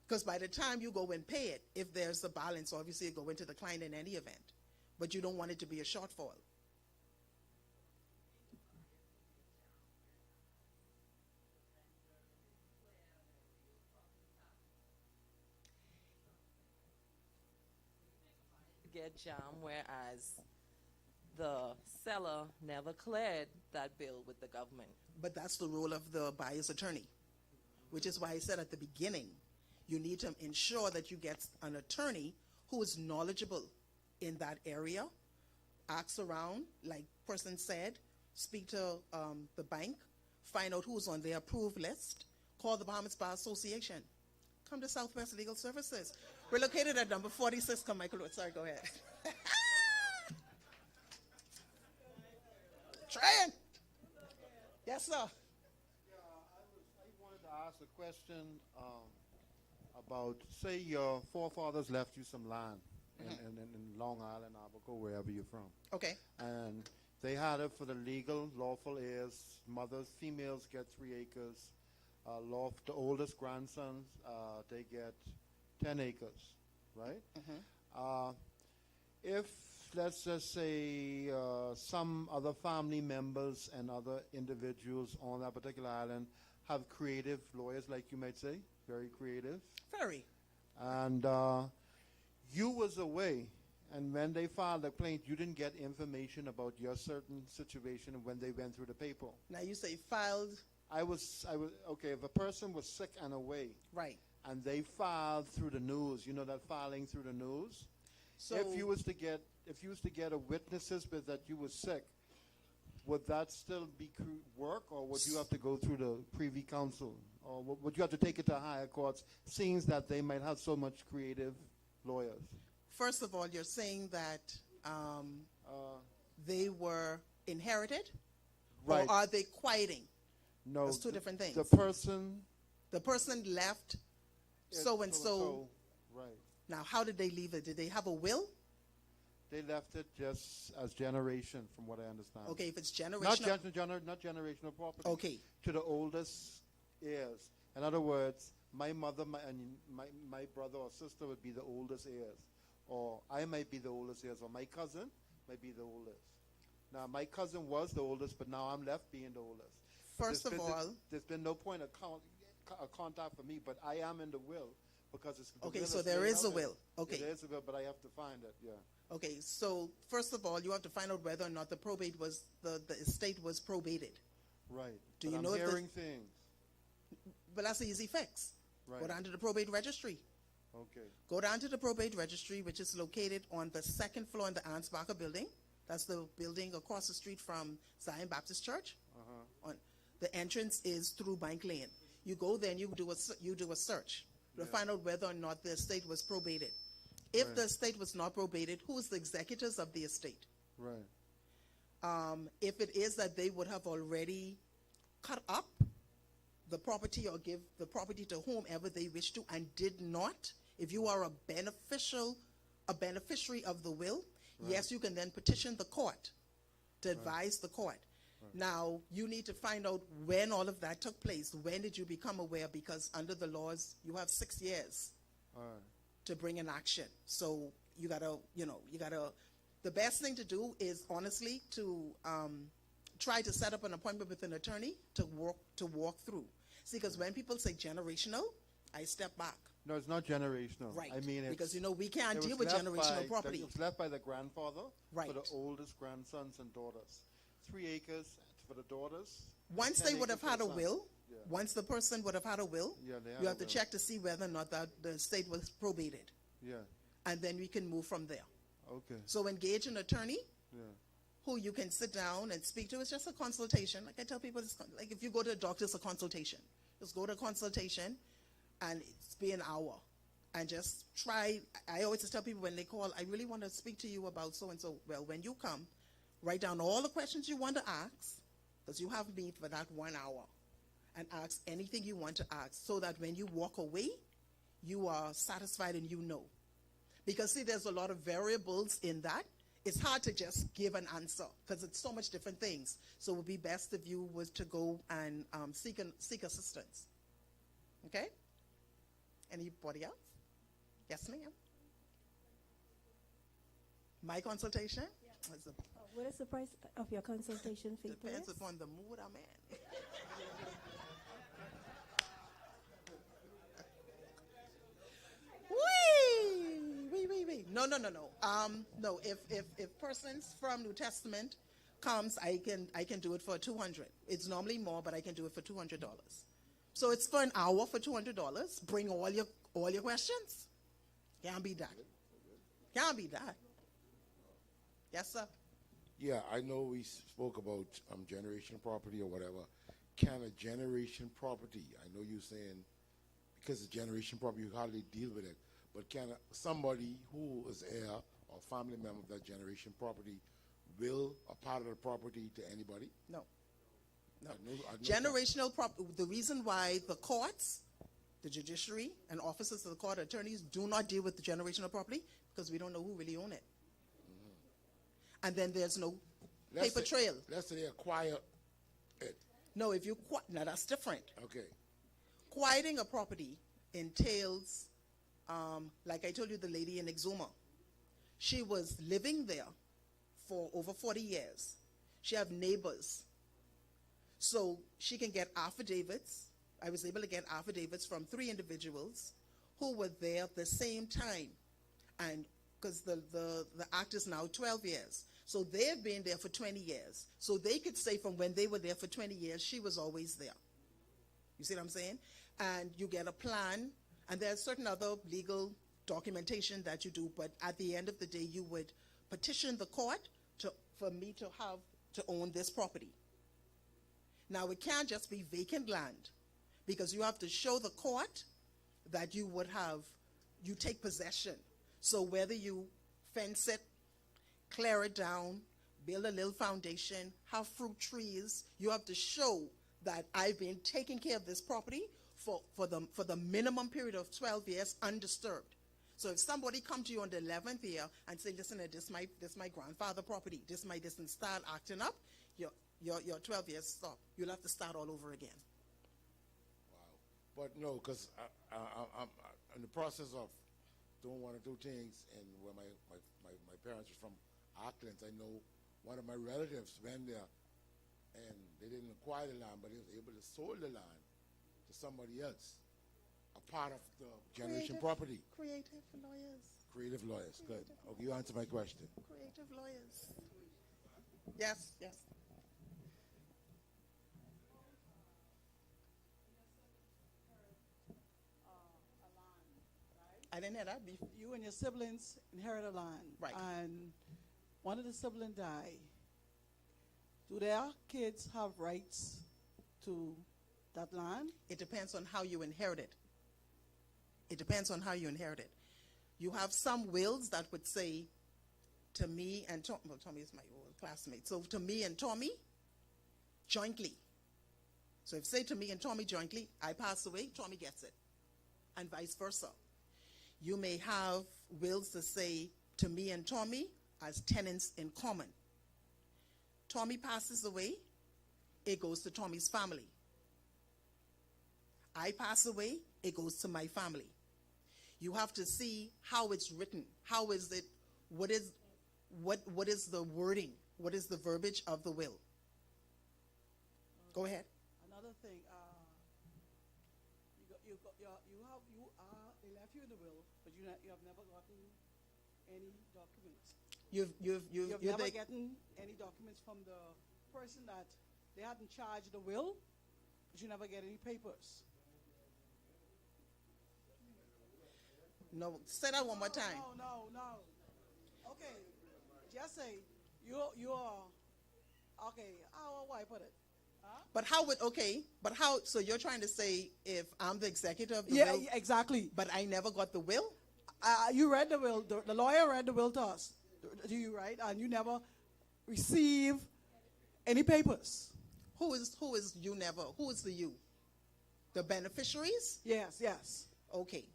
Because by the time you go and pay it, if there's a balance, obviously it go into the client in any event. But you don't want it to be a shortfall. Get jammed, whereas the seller never cleared that bill with the government. But that's the role of the buyer's attorney, which is why I said at the beginning, you need to ensure that you get an attorney who is knowledgeable in that area. Ask around, like person said, speak to the bank, find out who's on their approved list, call the Bahamas Bar Association, come to Southwest Legal Services. We're located at number 46. Come, Michael. Sorry, go ahead. Trying. Yes, sir. Yeah, I wanted to ask a question about, say your forefathers left you some land in Long Island, Abaco, wherever you're from. Okay. And they had it for the legal, lawful heirs. Mothers, females get 3 acres. The oldest grandsons, they get 10 acres, right? If, let's just say, some other family members and other individuals on that particular island have creative lawyers, like you might say, very creative, Very. and you was away, and when they filed a complaint, you didn't get information about your certain situation when they went through the paper. Now you say filed. I was okay. If a person was sick and away, Right. and they filed through the news, you know that filing through the news. So if you was to get a witnesses but that you were sick, would that still be work, or would you have to go through the Privy Council, or would you have to take it to higher courts, seeing that they might have so much creative lawyers? first of all, you're saying that they were inherited, Right. or are they quieting? No, That's two different things. The person The person left is so and so. Right. Now, how did they leave it? Did they have a will? They left it just as generation, from what I understand. Okay, if it's Not, generational. not generational property. Okay. To the oldest heirs. In other words, my mother and my brother or sister would be the oldest heirs. Or I might be the oldest heirs, or my cousin might be the oldest. Now, my cousin was the oldest, but now I'm left being the oldest. First of all, there's been no point of contact for me, but I am in the will because it's. okay, so there is a will. Okay. There is a will, but I have to find it. Yeah. Okay, so first of all, you have to find out whether or not the probate was the estate was probated. Right. Do But you know I'm if hearing things. But that's an easy fix. Right. Go down to the probate registry. Okay. Go down to the probate registry, which is located on the second floor in the Ansbacher building. That's the building across the street from Zion Baptist Church. On the entrance is through Bank Lane. You go there and you do a search to find out whether or not the estate was probated. If Right. the estate was not probated, who is the executors of the estate? Right. If it is that they would have already cut up the property or give the property to whomever they wish to and did not, if you are a beneficiary of the will, yes, you can then petition the court to advise the court. Now, you need to find out when all of that took place. When did you become aware? Because under the laws, you have 6 years All right. to bring an action. So you gotta, the best thing to do is honestly to try to set up an appointment with an attorney to walk through. See, because when people say generational, I step back. No, it's not generational. Right. I mean, because we can't it deal was with left generational by property. It was left by the grandfather Right. for the oldest grandsons and daughters. 3 acres for the daughters. Once 10 they would have acres for had the a sons. will, Yeah. once the person would have had a will, Yeah, they had you a have to will. check to see whether or not that the estate was probated. Yeah. And then we can move from there. Okay. So engage an attorney Yeah. who you can sit down and speak to. It's just a consultation. Like I tell people, it's like if you go to a doctor, it's a consultation. Just go to a consultation and it's be an hour. And just try. I always just tell people when they call, I really want to speak to you about so-and-so. Well, when you come, write down all the questions you want to ask, because you have me for that 1 hour, and ask anything you want to ask, so that when you walk away, you are satisfied and you know. Because see, there's a lot of variables in that. It's hard to just give an answer because it's so much different things. So it would be best if you was to go and seek assistance. Okay? Anybody else? Yes, ma'am. My consultation? Yeah. What is the price of your consultation fee, Depends please? upon the mood I'm in. Wee. No. No. If persons from New Testament comes, I can do it for $200. It's normally more, but I can do it for $200. So it's for an hour for $200. Bring all your questions. Can't be that. Can't be that. Yes, sir. Yeah, I know we spoke about generation property or whatever. Can a generation property, I know you're saying because it's generation property, you hardly deal with it, but can somebody who is heir or family member of that generation property will a part of the property to anybody? No. I know Generational property, the reason why the courts, the judiciary, and officers of the court, attorneys do not deal with the generational property because we don't know who really own it. And then there's no paper trail. Let's say they acquire it. No, now that's different. Okay. Quieting a property entails, like I told you, the lady in Exuma. She was living there for over 40 years. She have neighbors. So she can get affidavits. I was able to get affidavits from 3 individuals who were there at the same time. And because the act is now 12 years. So they've been there for 20 years. So they could say from when they were there for 20 years, she was always there. You see what I'm saying? And you get a plan, and there's certain other legal documentation that you do, but at the end of the day, you would petition the court for me to own this property. Now, it can't just be vacant land, because you have to show the court that you take possession. So whether you fence it, clear it down, build a little foundation, have fruit trees, you have to show that I've been taking care of this property for the minimum period of 12 years undisturbed. So if somebody come to you on the 11th year and say, listen, this my grandfather property, this and start acting up, your 12 years stop. You'll have to start all over again. Wow. But no, because I'm in the process of doing one or two things, and where my parents are from Auckland, I know one of my relatives went there, and they didn't acquire the land, but they was able to sold the land to somebody else, a part of the generation property. Creative lawyers. Creative lawyers, good. Okay, you answer my question. Creative lawyers. Yes. I didn't hear that before. You and your siblings inherit a land. Right. And one of the siblings died. Do their kids have rights to that land? It depends on how you inherit it. You have some wills that would say to me and Tommy, well, Tommy is my old classmate. So to me and Tommy, jointly. So if say to me and Tommy jointly, I pass away, Tommy gets it. And vice versa. You may have wills to say to me and Tommy as tenants in common. Tommy passes away, it goes to Tommy's family. I pass away, it goes to my family. You have to see how it's written. How is it? What is the wording? What is the verbiage of the will? Go ahead. Another thing, they left you in the will, but you have never gotten any documents. You've never gotten any documents from the person that they hadn't charged the will, but you never get any papers. No, say that one more time. No. Okay, just say you are okay. How will I put it? But how, so you're trying to say if I'm the executor of the will? Yeah, exactly. But I never got the will? You read the will, the lawyer read the will to us, to you, right? And you never receive any papers. Who is you never? Who is the you? The beneficiaries? Yes. Okay.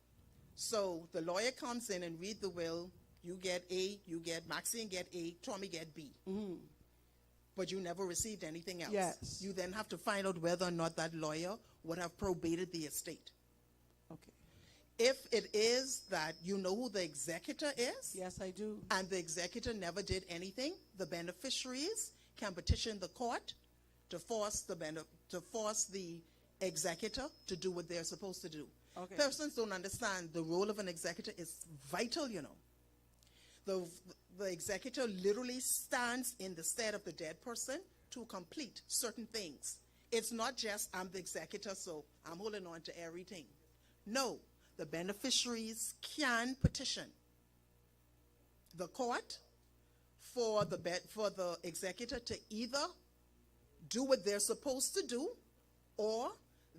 So the lawyer comes in and read the will. You get A, you get Maxine get A, Tommy get B. But you never received anything else. Yes. You then have to find out whether or not that lawyer would have probated the estate. Okay. If it is that you know who the executor is, Yes, I do. and the executor never did anything, the beneficiaries can petition the court to force the executor to do what they're supposed to do. Okay. Persons don't understand the role of an executor is vital, you know. The executor literally stands in the stead of the dead person to complete certain things. It's not just I'm the executor, so I'm holding on to everything. No, the beneficiaries can petition the court for the executor to either do what they're supposed to do, or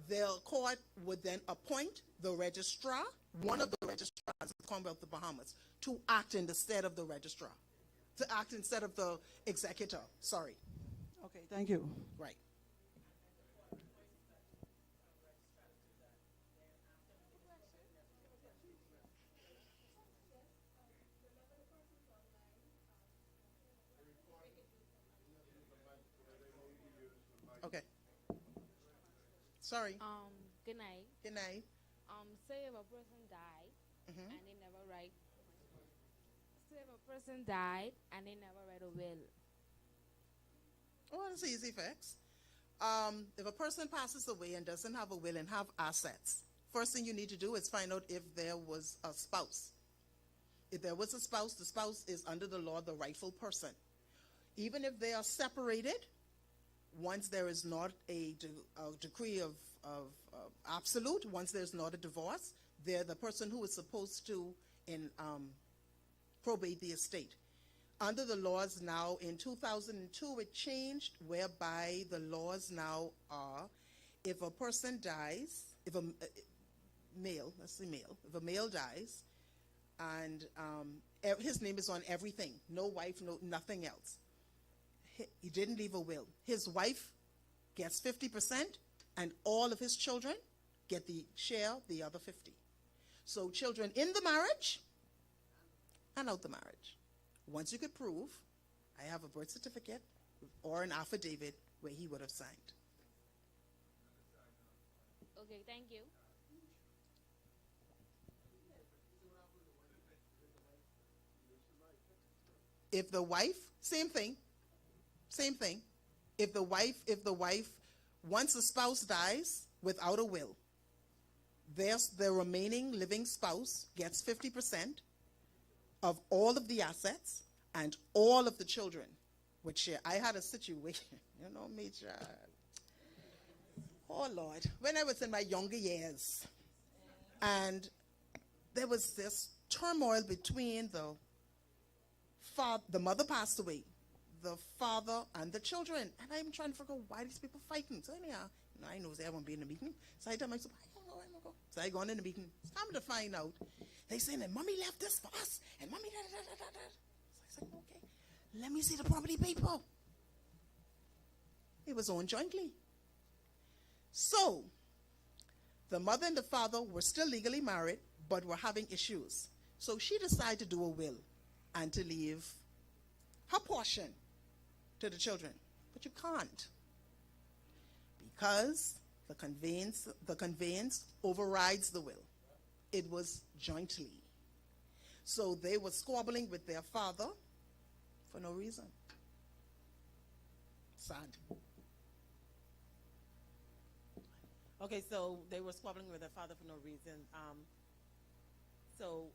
the court would then appoint the registrar, one of the registrars of the Commonwealth of the Bahamas, to act in the stead of the registrar, to act instead of the executor. Sorry. Okay, thank you. Right. Okay. Sorry. Good night. Good night. Say if a person died and they never write. Say if a person died and they never write a will. Oh, it's an easy fix. If a person passes away and doesn't have a will and have assets, first thing you need to do is find out if there was a spouse. If there was a spouse, the spouse is under the law the rightful person. Even if they are separated, once there is not a decree of absolute, once there's not a divorce, they're the person who is supposed to probate the estate. Under the laws now, in 2002, it changed, whereby the laws now are, if a person dies, if a male, let's say male, if a male dies, and his name is on everything, no wife, no nothing else. He didn't leave a will. His wife gets 50%, and all of his children get the share, the other 50. So children in the marriage and out the marriage. Once you could prove, I have a birth certificate or an affidavit where he would have signed. Okay, thank you. If the wife, same thing. If the wife, once the spouse dies without a will, the remaining living spouse gets 50% of all of the assets and all of the children would share. I had a situation, you know, Major. Oh Lord, when I was in my younger years, and there was this turmoil between the mother passed away, the father and the children, and I'm trying to figure out why these people fighting. So anyhow, I know they won't be in the meeting, so I tell myself, I don't go. So I go on in the meeting. It's time to find out. They saying that mommy left this for us, and mommy da da da da da. So I said, okay, let me see the property paper. It was owned jointly. So the mother and the father were still legally married, but were having issues. So she decided to do a will and to leave her portion to the children. But you can't, because the conveyance overrides the will. It was jointly. So they were squabbling with their father for no reason. Sad. Okay, so they were squabbling with their father for no reason. So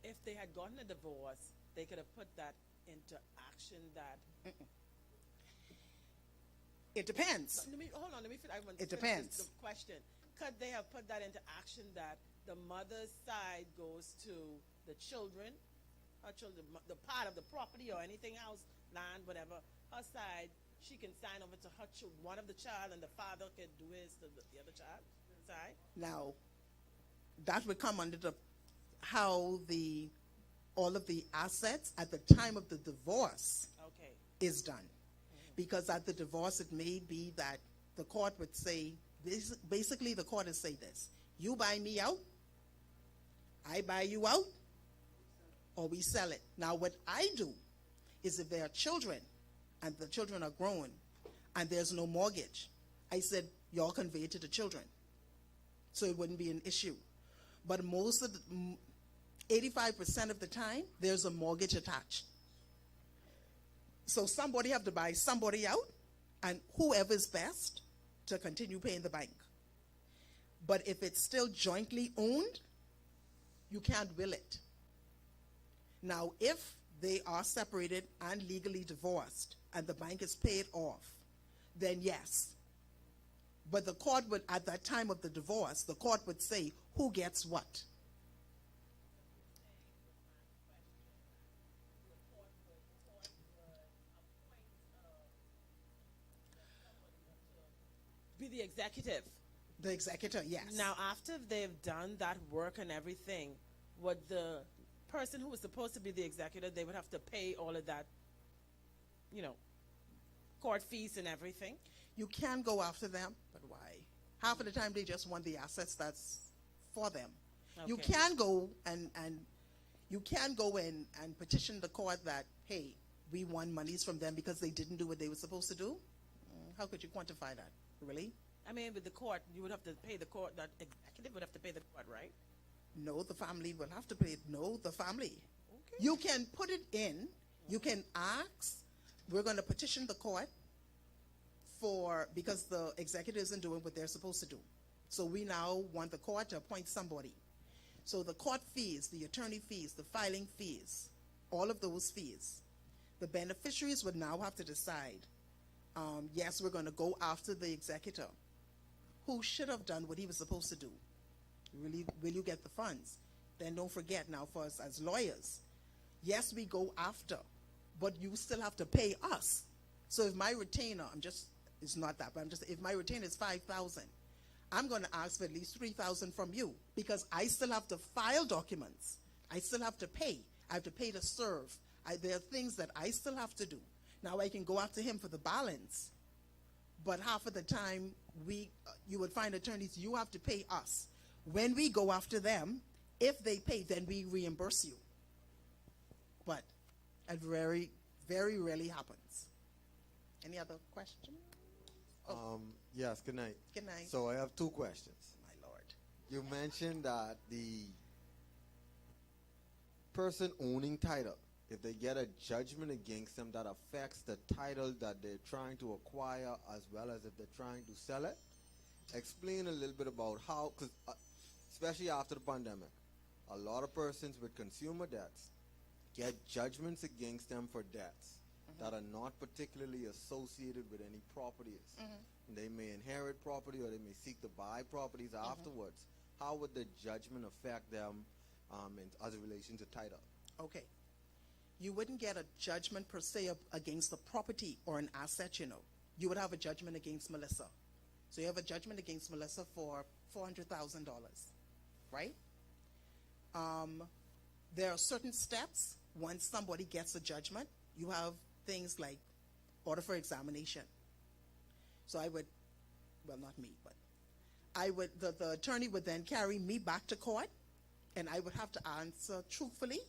if they had gotten a divorce, they could have put that into action that... It depends. Hold on, let me finish. It depends. The question. Could they have put that into action that the mother's side goes to the children, her children, the part of the property or anything else, land, whatever, her side, she can sign over to her one of the child, and the father can do his to the other child side? Now, that would come under how all of the assets at the time of the divorce is done. Because at the divorce, it may be that the court would say, basically the court would say this: you buy me out, I buy you out or we sell it. Now, what I do is if there are children and the children are grown and there's no mortgage, I said, y'all convey it to the children. So it wouldn't be an issue. But most of the, 85% of the time, there's a mortgage attached. So somebody have to buy somebody out, and whoever's best to continue paying the bank. But if it's still jointly owned, you can't will it. Now, if they are separated and legally divorced, and the bank is paid off, then yes. But the court would, at that time of the divorce, the court would say who gets what. Be the executive. The executor, yes. Now, after they've done that work and everything, would the person who was supposed to be the executor, they would have to pay all of that, you know, court fees and everything? You can go after them, but why? Half of the time they just want the assets that's for them. Okay. You can go and you can go in and petition the court that, hey, we want monies from them because they didn't do what they were supposed to do. How could you quantify that? Really? I mean, with the court, you would have to pay the court, that executive would have to pay the court, right? No, the family will have to pay it. No, the family. Okay. You can put it in. You can ask. We're going to petition the court because the executive isn't doing what they're supposed to do. So we now want the court to appoint somebody. So the court fees, the attorney fees, the filing fees, all of those fees, the beneficiaries would now have to decide, yes, we're going to go after the executor who should have done what he was supposed to do. Really, will you get the funds? Then don't forget now, for us as lawyers, yes, we go after, but you still have to pay us. So if my retainer, it's not that, but if my retainer is $5,000, I'm going to ask for at least $3,000 from you because I still have to file documents. I still have to pay. I have to pay to serve. There are things that I still have to do. Now I can go after him for the balance, but half of the time you would find attorneys, you have to pay us. When we go after them, if they pay, then we reimburse you. But it very, very rarely happens. Any other question? Yes, good night. Good night. So I have two questions. My Lord. You mentioned that the person owning title, if they get a judgment against them that affects the title that they're trying to acquire as well as if they're trying to sell it, explain a little bit about how, because especially after the pandemic, a lot of persons with consumer debts get judgments against them for debts that are not particularly associated with any properties. They may inherit property or they may seek to buy properties afterwards. How would the judgment affect them as a relation to title? Okay. You wouldn't get a judgment per se against the property or an asset, you know. You would have a judgment against Melissa. So you have a judgment against Melissa for $400,000, right? There are certain steps once somebody gets a judgment. You have things like order for examination. So I would, well, not me, but I would, the attorney would then carry me back to court, and I would have to answer truthfully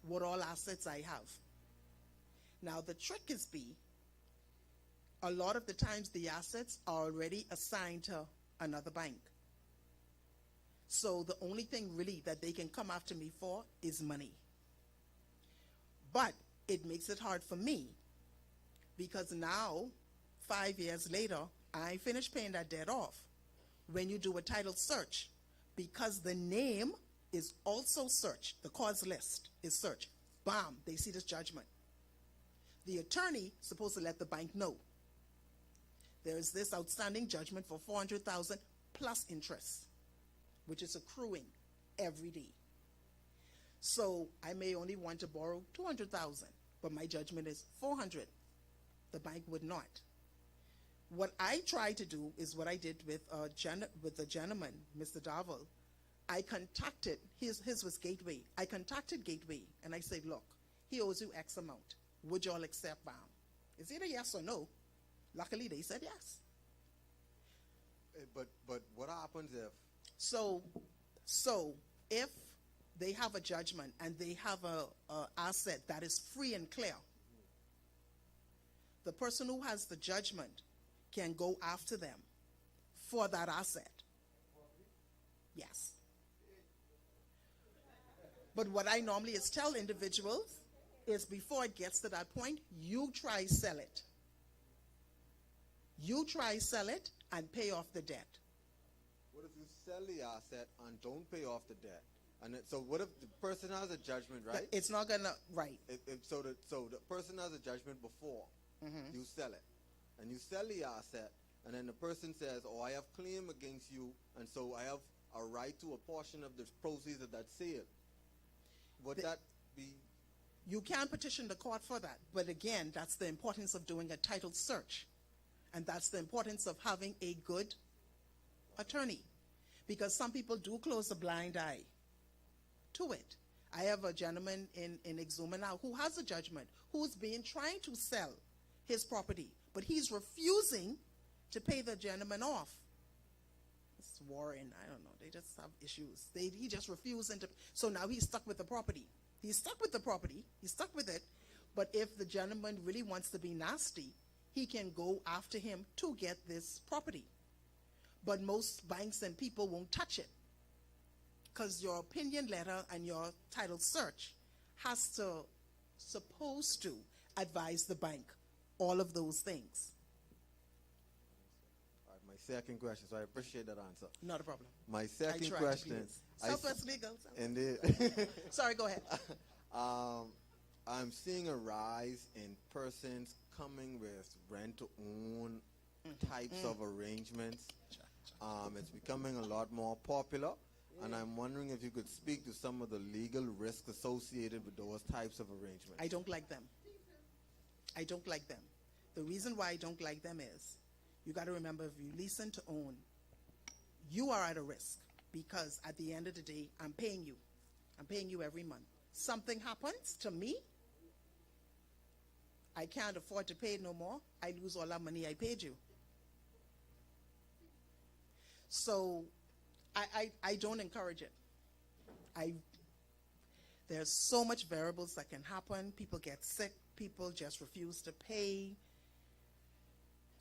what all assets I have. Now, the trick is a lot of the times the assets are already assigned to another bank. So the only thing really that they can come after me for is money. But it makes it hard for me because now, 5 years later, I finished paying that debt off. When you do a title search, because the name is also searched, the cause list is searched, bam, they see this judgment. The attorney is supposed to let the bank know there is this outstanding judgment for $400,000 plus interest, which is accruing every day. So I may only want to borrow $200,000, but my judgment is $400,000. The bank would not. What I try to do is what I did with the gentleman, Mr. Darvel. I contacted, his was Gateway. I contacted Gateway and I said, look, he owes you X amount. Would y'all accept BAM? It's either yes or no. Luckily, they said yes. But what happens if? So if they have a judgment and they have a asset that is free and clear, the person who has the judgment can go after them for that asset. Yes. But what I normally is tell individuals is before it gets to that point, you try sell it. You try sell it and pay off the debt. What if you sell the asset and don't pay off the debt? And so what if the person has a judgment, right? It's not gonna, right. So the person has a judgment before you sell it, and you sell the asset, and then the person says, "Oh, I have claim against you, and so I have a right to a portion of the proceeds of that sale." Would that be? You can petition the court for that, but again, that's the importance of doing a title search, and that's the importance of having a good attorney, because some people do close a blind eye to it. I have a gentleman in Exuma now who has a judgment, who's been trying to sell his property, but he's refusing to pay the gentleman off. It's warring, I don't know, they just have issues. He just refusing to, so now he's stuck with the property. He's stuck with the property, he's stuck with it, but if the gentleman really wants to be nasty, he can go after him to get this property. But most banks and people won't touch it, because your opinion letter and your title search has to, supposed to advise the bank all of those things. All right, my second question, so I appreciate that answer. Not a problem. My second I question. Southwest Legal. Indeed. Sorry, go ahead. I'm seeing a rise in persons coming with rent-to-own types of arrangements. It's becoming a lot more popular, and I'm wondering if you could speak to some of the legal risks associated with those types of arrangements. I don't like them. I don't like them. The reason why I don't like them is, you got to remember, if you leasing to own, you are at a risk, because at the end of the day, I'm paying you. I'm paying you every month. Something happens to me, I can't afford to pay no more. I lose all that money I paid you. So I don't encourage it. There's so much variables that can happen. People get sick. People just refuse to pay.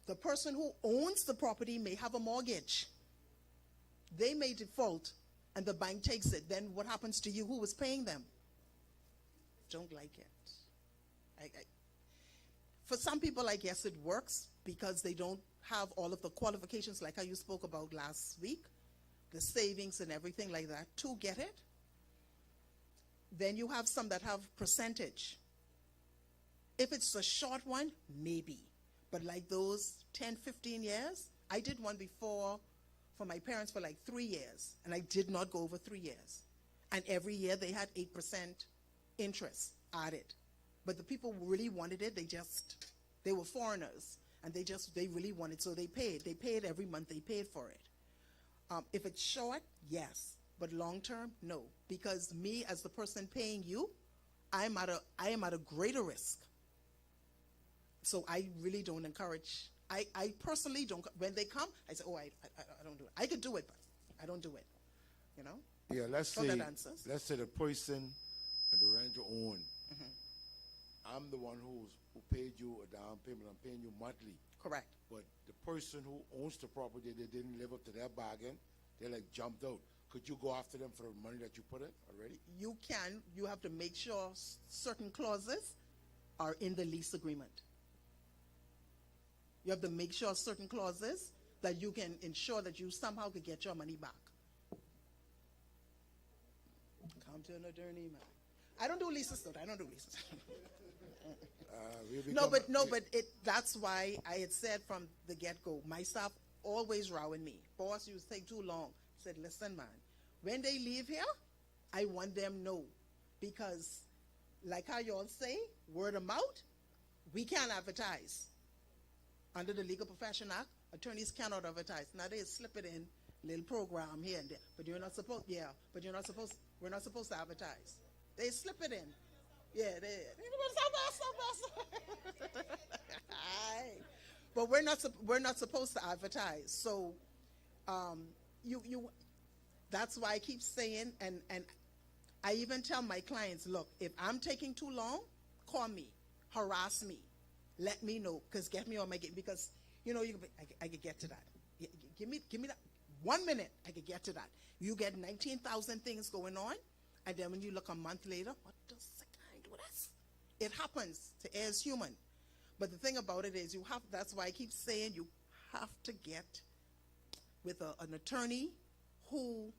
The person who owns the property may have a mortgage. They may default and the bank takes it. Then what happens to you? Who was paying them? Don't like it. For some people, I guess it works because they don't have all of the qualifications like how you spoke about last week, the savings and everything like that to get it. Then you have some that have percentage. If it's a short one, maybe. But like those 10, 15 years, I did one before for my parents for like 3 years, and I did not go over 3 years. And every year they had 8% interest added. But the people who really wanted it, they were foreigners, and they really wanted, so they paid. They paid every month, they paid for it. If it's short, yes. But long term, no. Because me, as the person paying you, I am at a greater risk. So I really don't encourage. I personally don't. When they come, I say, oh, I don't do it. I could do it, but I don't do it. You know? Yeah, let's So say that answers. the person and the renter own. I'm the one who paid you a down payment. I'm paying you monthly. Correct. But the person who owns the property, they didn't live up to their bargain. They like jumped out. Could you go after them for the money that you put in already? You can. You have to make sure certain clauses are in the lease agreement. You have to make sure certain clauses that you can ensure that you somehow could get your money back. Come to an attorney, man. I don't do leases, though. I don't do leases. That's why I had said from the get-go, my staff always rowing me. Boss, you take too long. I said, listen, man, when they leave here, I want them know. Because, like how you all say, word of mouth, we can't advertise. Under the Legal Profession Act, attorneys cannot advertise. Now they slip it in, little program here and there. But we're not supposed to advertise. They slip it in. Yeah, but we're not supposed to advertise. So that's why I keep saying, and I even tell my clients, look, if I'm taking too long, call me, harass me, let me know, because get me on my game. Because, you know, I could get to that. Give me that 1 minute, I could get to that. You get 19,000 things going on, and then when you look a month later, what does the guy do this? It happens to as human. But the thing about it is that's why I keep saying you have to get with an attorney who,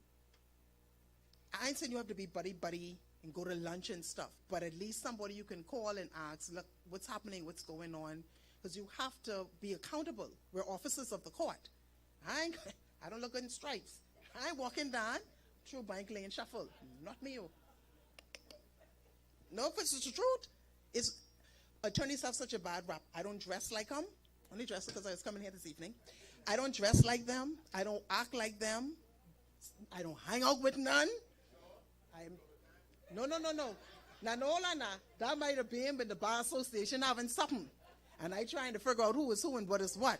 I ain't saying you have to be buddy and go to lunch and stuff, but at least somebody you can call and ask, look, what's happening, what's going on, because you have to be accountable. We're officers of the court. I don't look good in stripes. I ain't walking down through Bank Lane Shuffle. Not me. No, if it's the truth. Attorneys have such a bad rap. I don't dress like them. Only dress because I was coming here this evening. I don't dress like them. I don't act like them. I don't hang out with none. No. Now, that might have been in the bar association having something. And I trying to figure out who is who and what is what.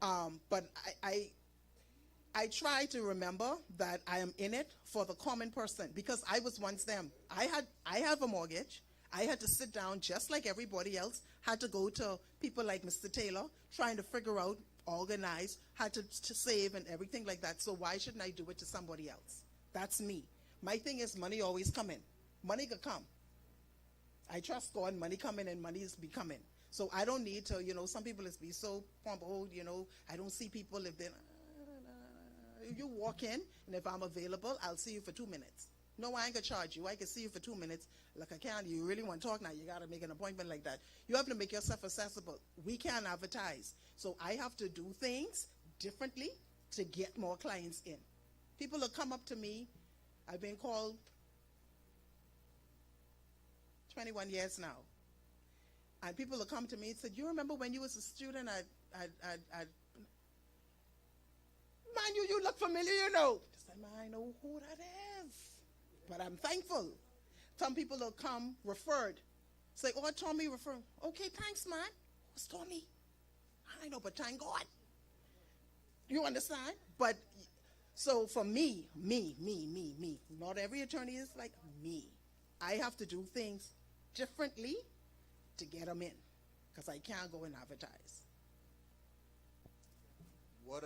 But I try to remember that I am in it for the common person, because I was once them. I have a mortgage. I had to sit down just like everybody else, had to go to people like Mr. Taylor, trying to figure out, organize, had to save and everything like that. So why shouldn't I do it to somebody else? That's me. My thing is money always come in. Money could come. I trust God, money coming and money is becoming. So I don't need to, some people is be so pompo, I don't see people if they're, you walk in, and if I'm available, I'll see you for 2 minutes. No, I ain't gonna charge you. I can see you for 2 minutes. Like I can't. You really want to talk now? You gotta make an appointment like that. You have to make yourself accessible. We can't advertise, so I have to do things differently to get more clients in. People will come up to me. I've been called 21 years now, and people will come to me and say, "You remember when you was a student at man, you look familiar, I said, man, I know who that is. But I'm thankful. Some people will come referred. Say, oh, Tommy referred. Okay, thanks, man. Who's Tommy? I know, but thank God. You understand? But, so for me, not every attorney is like me. I have to do things differently to get them in, because I can't go and advertise. What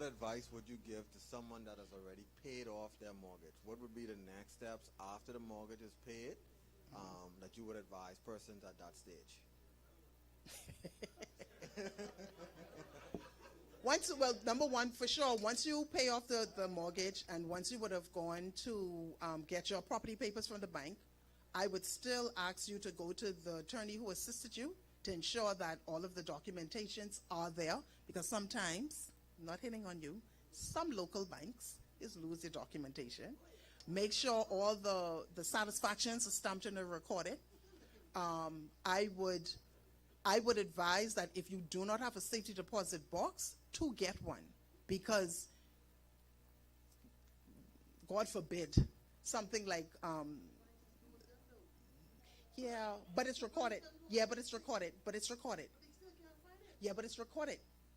advice would you give to someone that has already paid off their mortgage? What would be the next steps after the mortgage is paid that you would advise persons at that stage? Number one, for sure, once you pay off the mortgage and once you would have gone to get your property papers from the bank, I would still ask you to go to the attorney who assisted you to ensure that all of the documentations are there, because sometimes, not hitting on you, some local banks is lose their documentation. Make sure all the satisfactions are stamped and are recorded. I would advise that if you do not have a safety deposit box, to get one, because God forbid something like but it's recorded. But it's recorded. But it's recorded.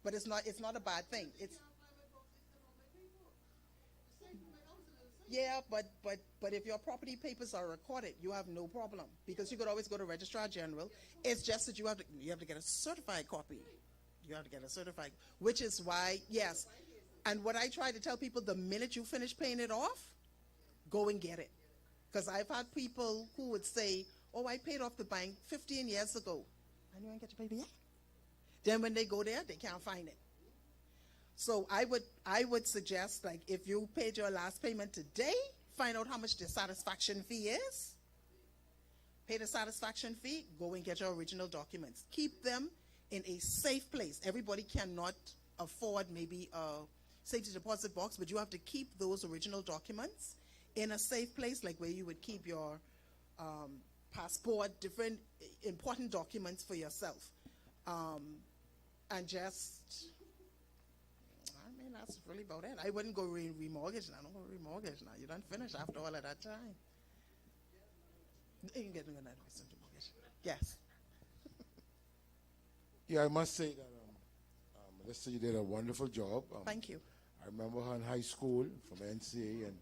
But it's not a bad thing. But if your property papers are recorded, you have no problem, because you could always go to Registrar General. It's just that you have to get a certified copy. You have to get a certified, which is why, yes. And what I try to tell people, the minute you finish paying it off, go and get it. Because I've had people who would say, oh, I paid off the bank 15 years ago. And you ain't get your paper yet? Then when they go there, they can't find it. So I would suggest, like, if you paid your last payment today, find out how much the satisfaction fee is. Pay the satisfaction fee, go and get your original documents. Keep them in a safe place. Everybody cannot afford maybe a safety deposit box, but you have to keep those original documents in a safe place, like where you would keep your passport, different important documents for yourself. And just, I mean, that's really about it. I wouldn't go remortgage now. I don't go remortgage now. You don't finish after all of that time. You can get another remortgage. Yes. Yeah, I must say that Melissa, you did a wonderful job. Thank you. I remember her in high school from NCA, and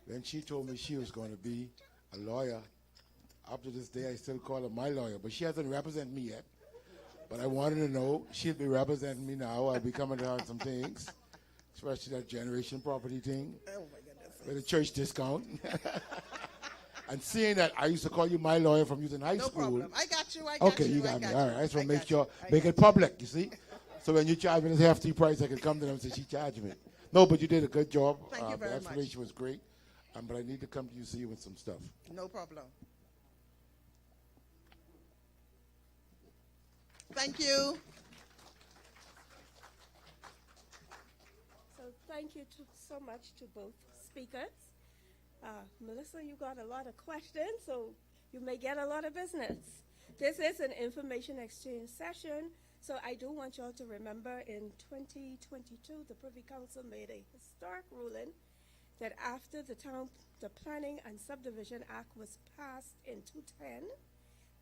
Then she told me she was going to be a lawyer. Up to this day, I still call her my lawyer, but she hasn't represented me yet. But I wanted to know, she'll be representing me now. I'll be coming to her on some things, especially that generation property thing. Oh my goodness. With a church discount. And seeing that I used to call you my lawyer from using high No school. problem. I got you. I got Okay, you. you got me. All right, I just want I to make got sure, you. I make got it you. public, you see? So when you charge me this hefty price, I can come to them and say, she charged me. No, but you did a good job. Thank you very The much. explanation was great. But I need to come to you, see you with some stuff. No problem. Thank you. So thank you so much to both speakers. Melissa, you got a lot of questions, so you may get a lot of business. This is an information exchange session, so I do want you all to remember in 2022, the Privy Council made a historic ruling that after the Planning and Subdivision Act was passed in 2010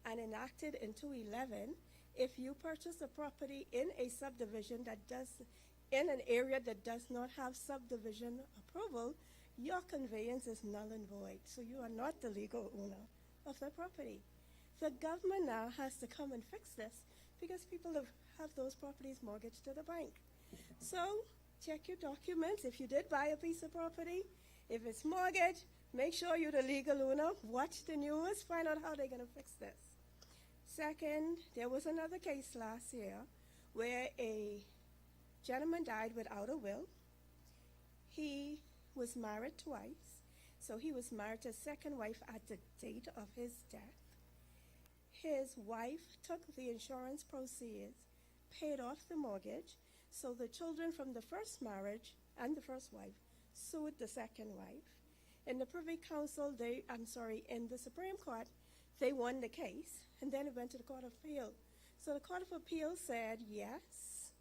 and enacted in 2011, if you purchase a property in a subdivision in an area that does not have subdivision approval, your conveyance is null and void. So you are not the legal owner of the property. The government now has to come and fix this because people have those properties mortgaged to the bank. So check your documents. If you did buy a piece of property, if it's mortgaged, make sure you're the legal owner. Watch the news, find out how they're going to fix this. Second, there was another case last year where a gentleman died without a will. He was married twice, so he was married to a second wife at the date of his death. His wife took the insurance proceeds, paid off the mortgage, so the children from the first marriage and the first wife sued the second wife. In the Privy Council, in the Supreme Court, they won the case, and then it went to the Court of Appeal. So the Court of Appeal said, yes,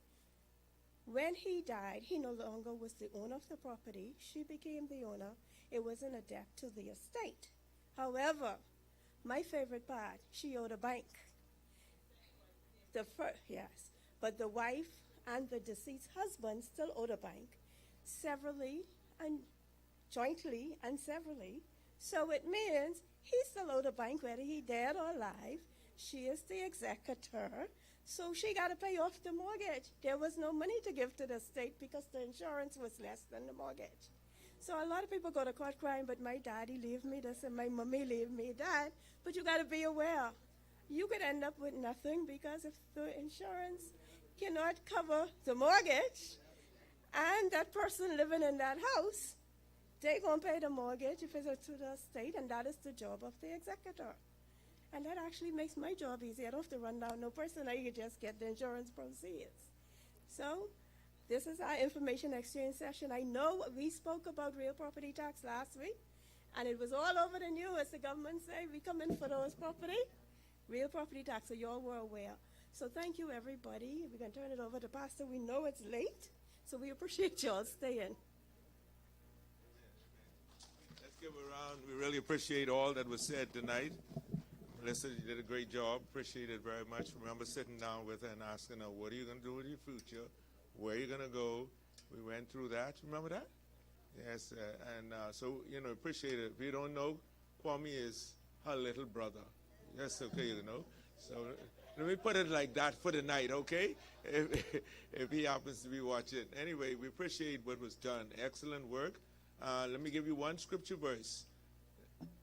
when he died, he no longer was the owner of the property. She became the owner. It wasn't a debt to the estate. However, my favorite part, she owed a bank. Yes, but the wife and the deceased husband still owed a bank, severally and jointly and severally. So it means he still owed a bank whether he dead or alive. She is the executor, so she got to pay off the mortgage. There was no money to give to the state because the insurance was less than the mortgage. So a lot of people go to court crying, but my daddy leave me this and my mommy leave me that. But you got to be aware. You could end up with nothing because if the insurance cannot cover the mortgage and that person living in that house, they're going to pay the mortgage if it's to the state, and that is the job of the executor. And that actually makes my job easy. I don't have to run down no person. I can just get the insurance proceeds. So this is our information exchange session. I know we spoke about real property tax last week, and it was all over the news. The government said we come in for those property, real property tax, so you all were aware. So thank you, everybody. We're going to turn it over to Pastor. We know it's late, so we appreciate you all staying. Let's give a round. We really appreciate all that was said tonight. Melissa, you did a great job. Appreciate it very much. Remember sitting down with her and asking her, what are you going to do with your future? Where are you going to go? We went through that. Remember that? Yes. So, appreciate it. If you don't know, Kwame is her little brother. Yes, okay, So let me put it like that for the night, okay? If he happens to be watching. Anyway, we appreciate what was done. Excellent work. Let me give you one scripture verse.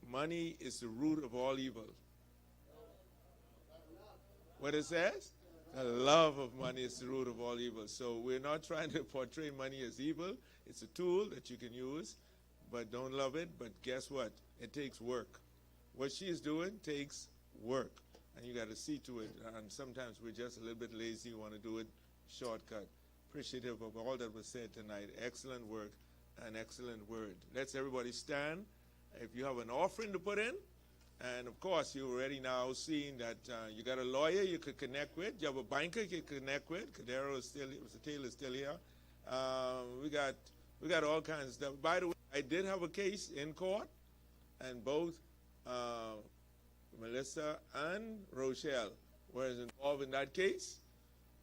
Money is the root of all evil. What it says? The love of money is the root of all evil. So we're not trying to portray money as evil. It's a tool that you can use, but don't love it. But guess what? It takes work. What she is doing takes work, and you got to see to it. And sometimes we're just a little bit lazy, want to do it shortcut. Appreciative of all that was said tonight. Excellent work and excellent word. Let's everybody stand. If you have an offering to put in, and of course you're already now seeing that you got a lawyer you could connect with. You have a banker you could connect with. Cadero is still, Mr. Taylor is still here. We got all kinds of stuff. By the way, I did have a case in court, and both Melissa and Rochelle were involved in that case,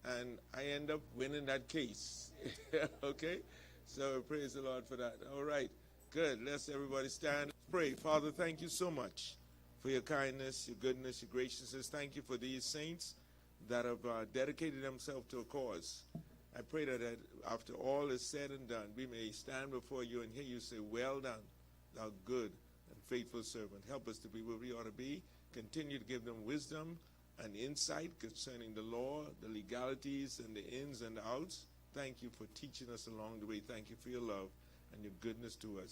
and I end up winning that case. Okay? So praise the Lord for that. All right. Good. Let's everybody stand. Pray. Father, thank you so much for your kindness, your goodness, your graciousness. Thank you for these saints that have dedicated themselves to a cause. I pray that after all is said and done, we may stand before you and hear you say, well done, thou good and faithful servant. Help us to be where we ought to be. Continue to give them wisdom and insight concerning the law, the legalities, and the ins and outs. Thank you for teaching us along the way. Thank you for your love and your goodness to us.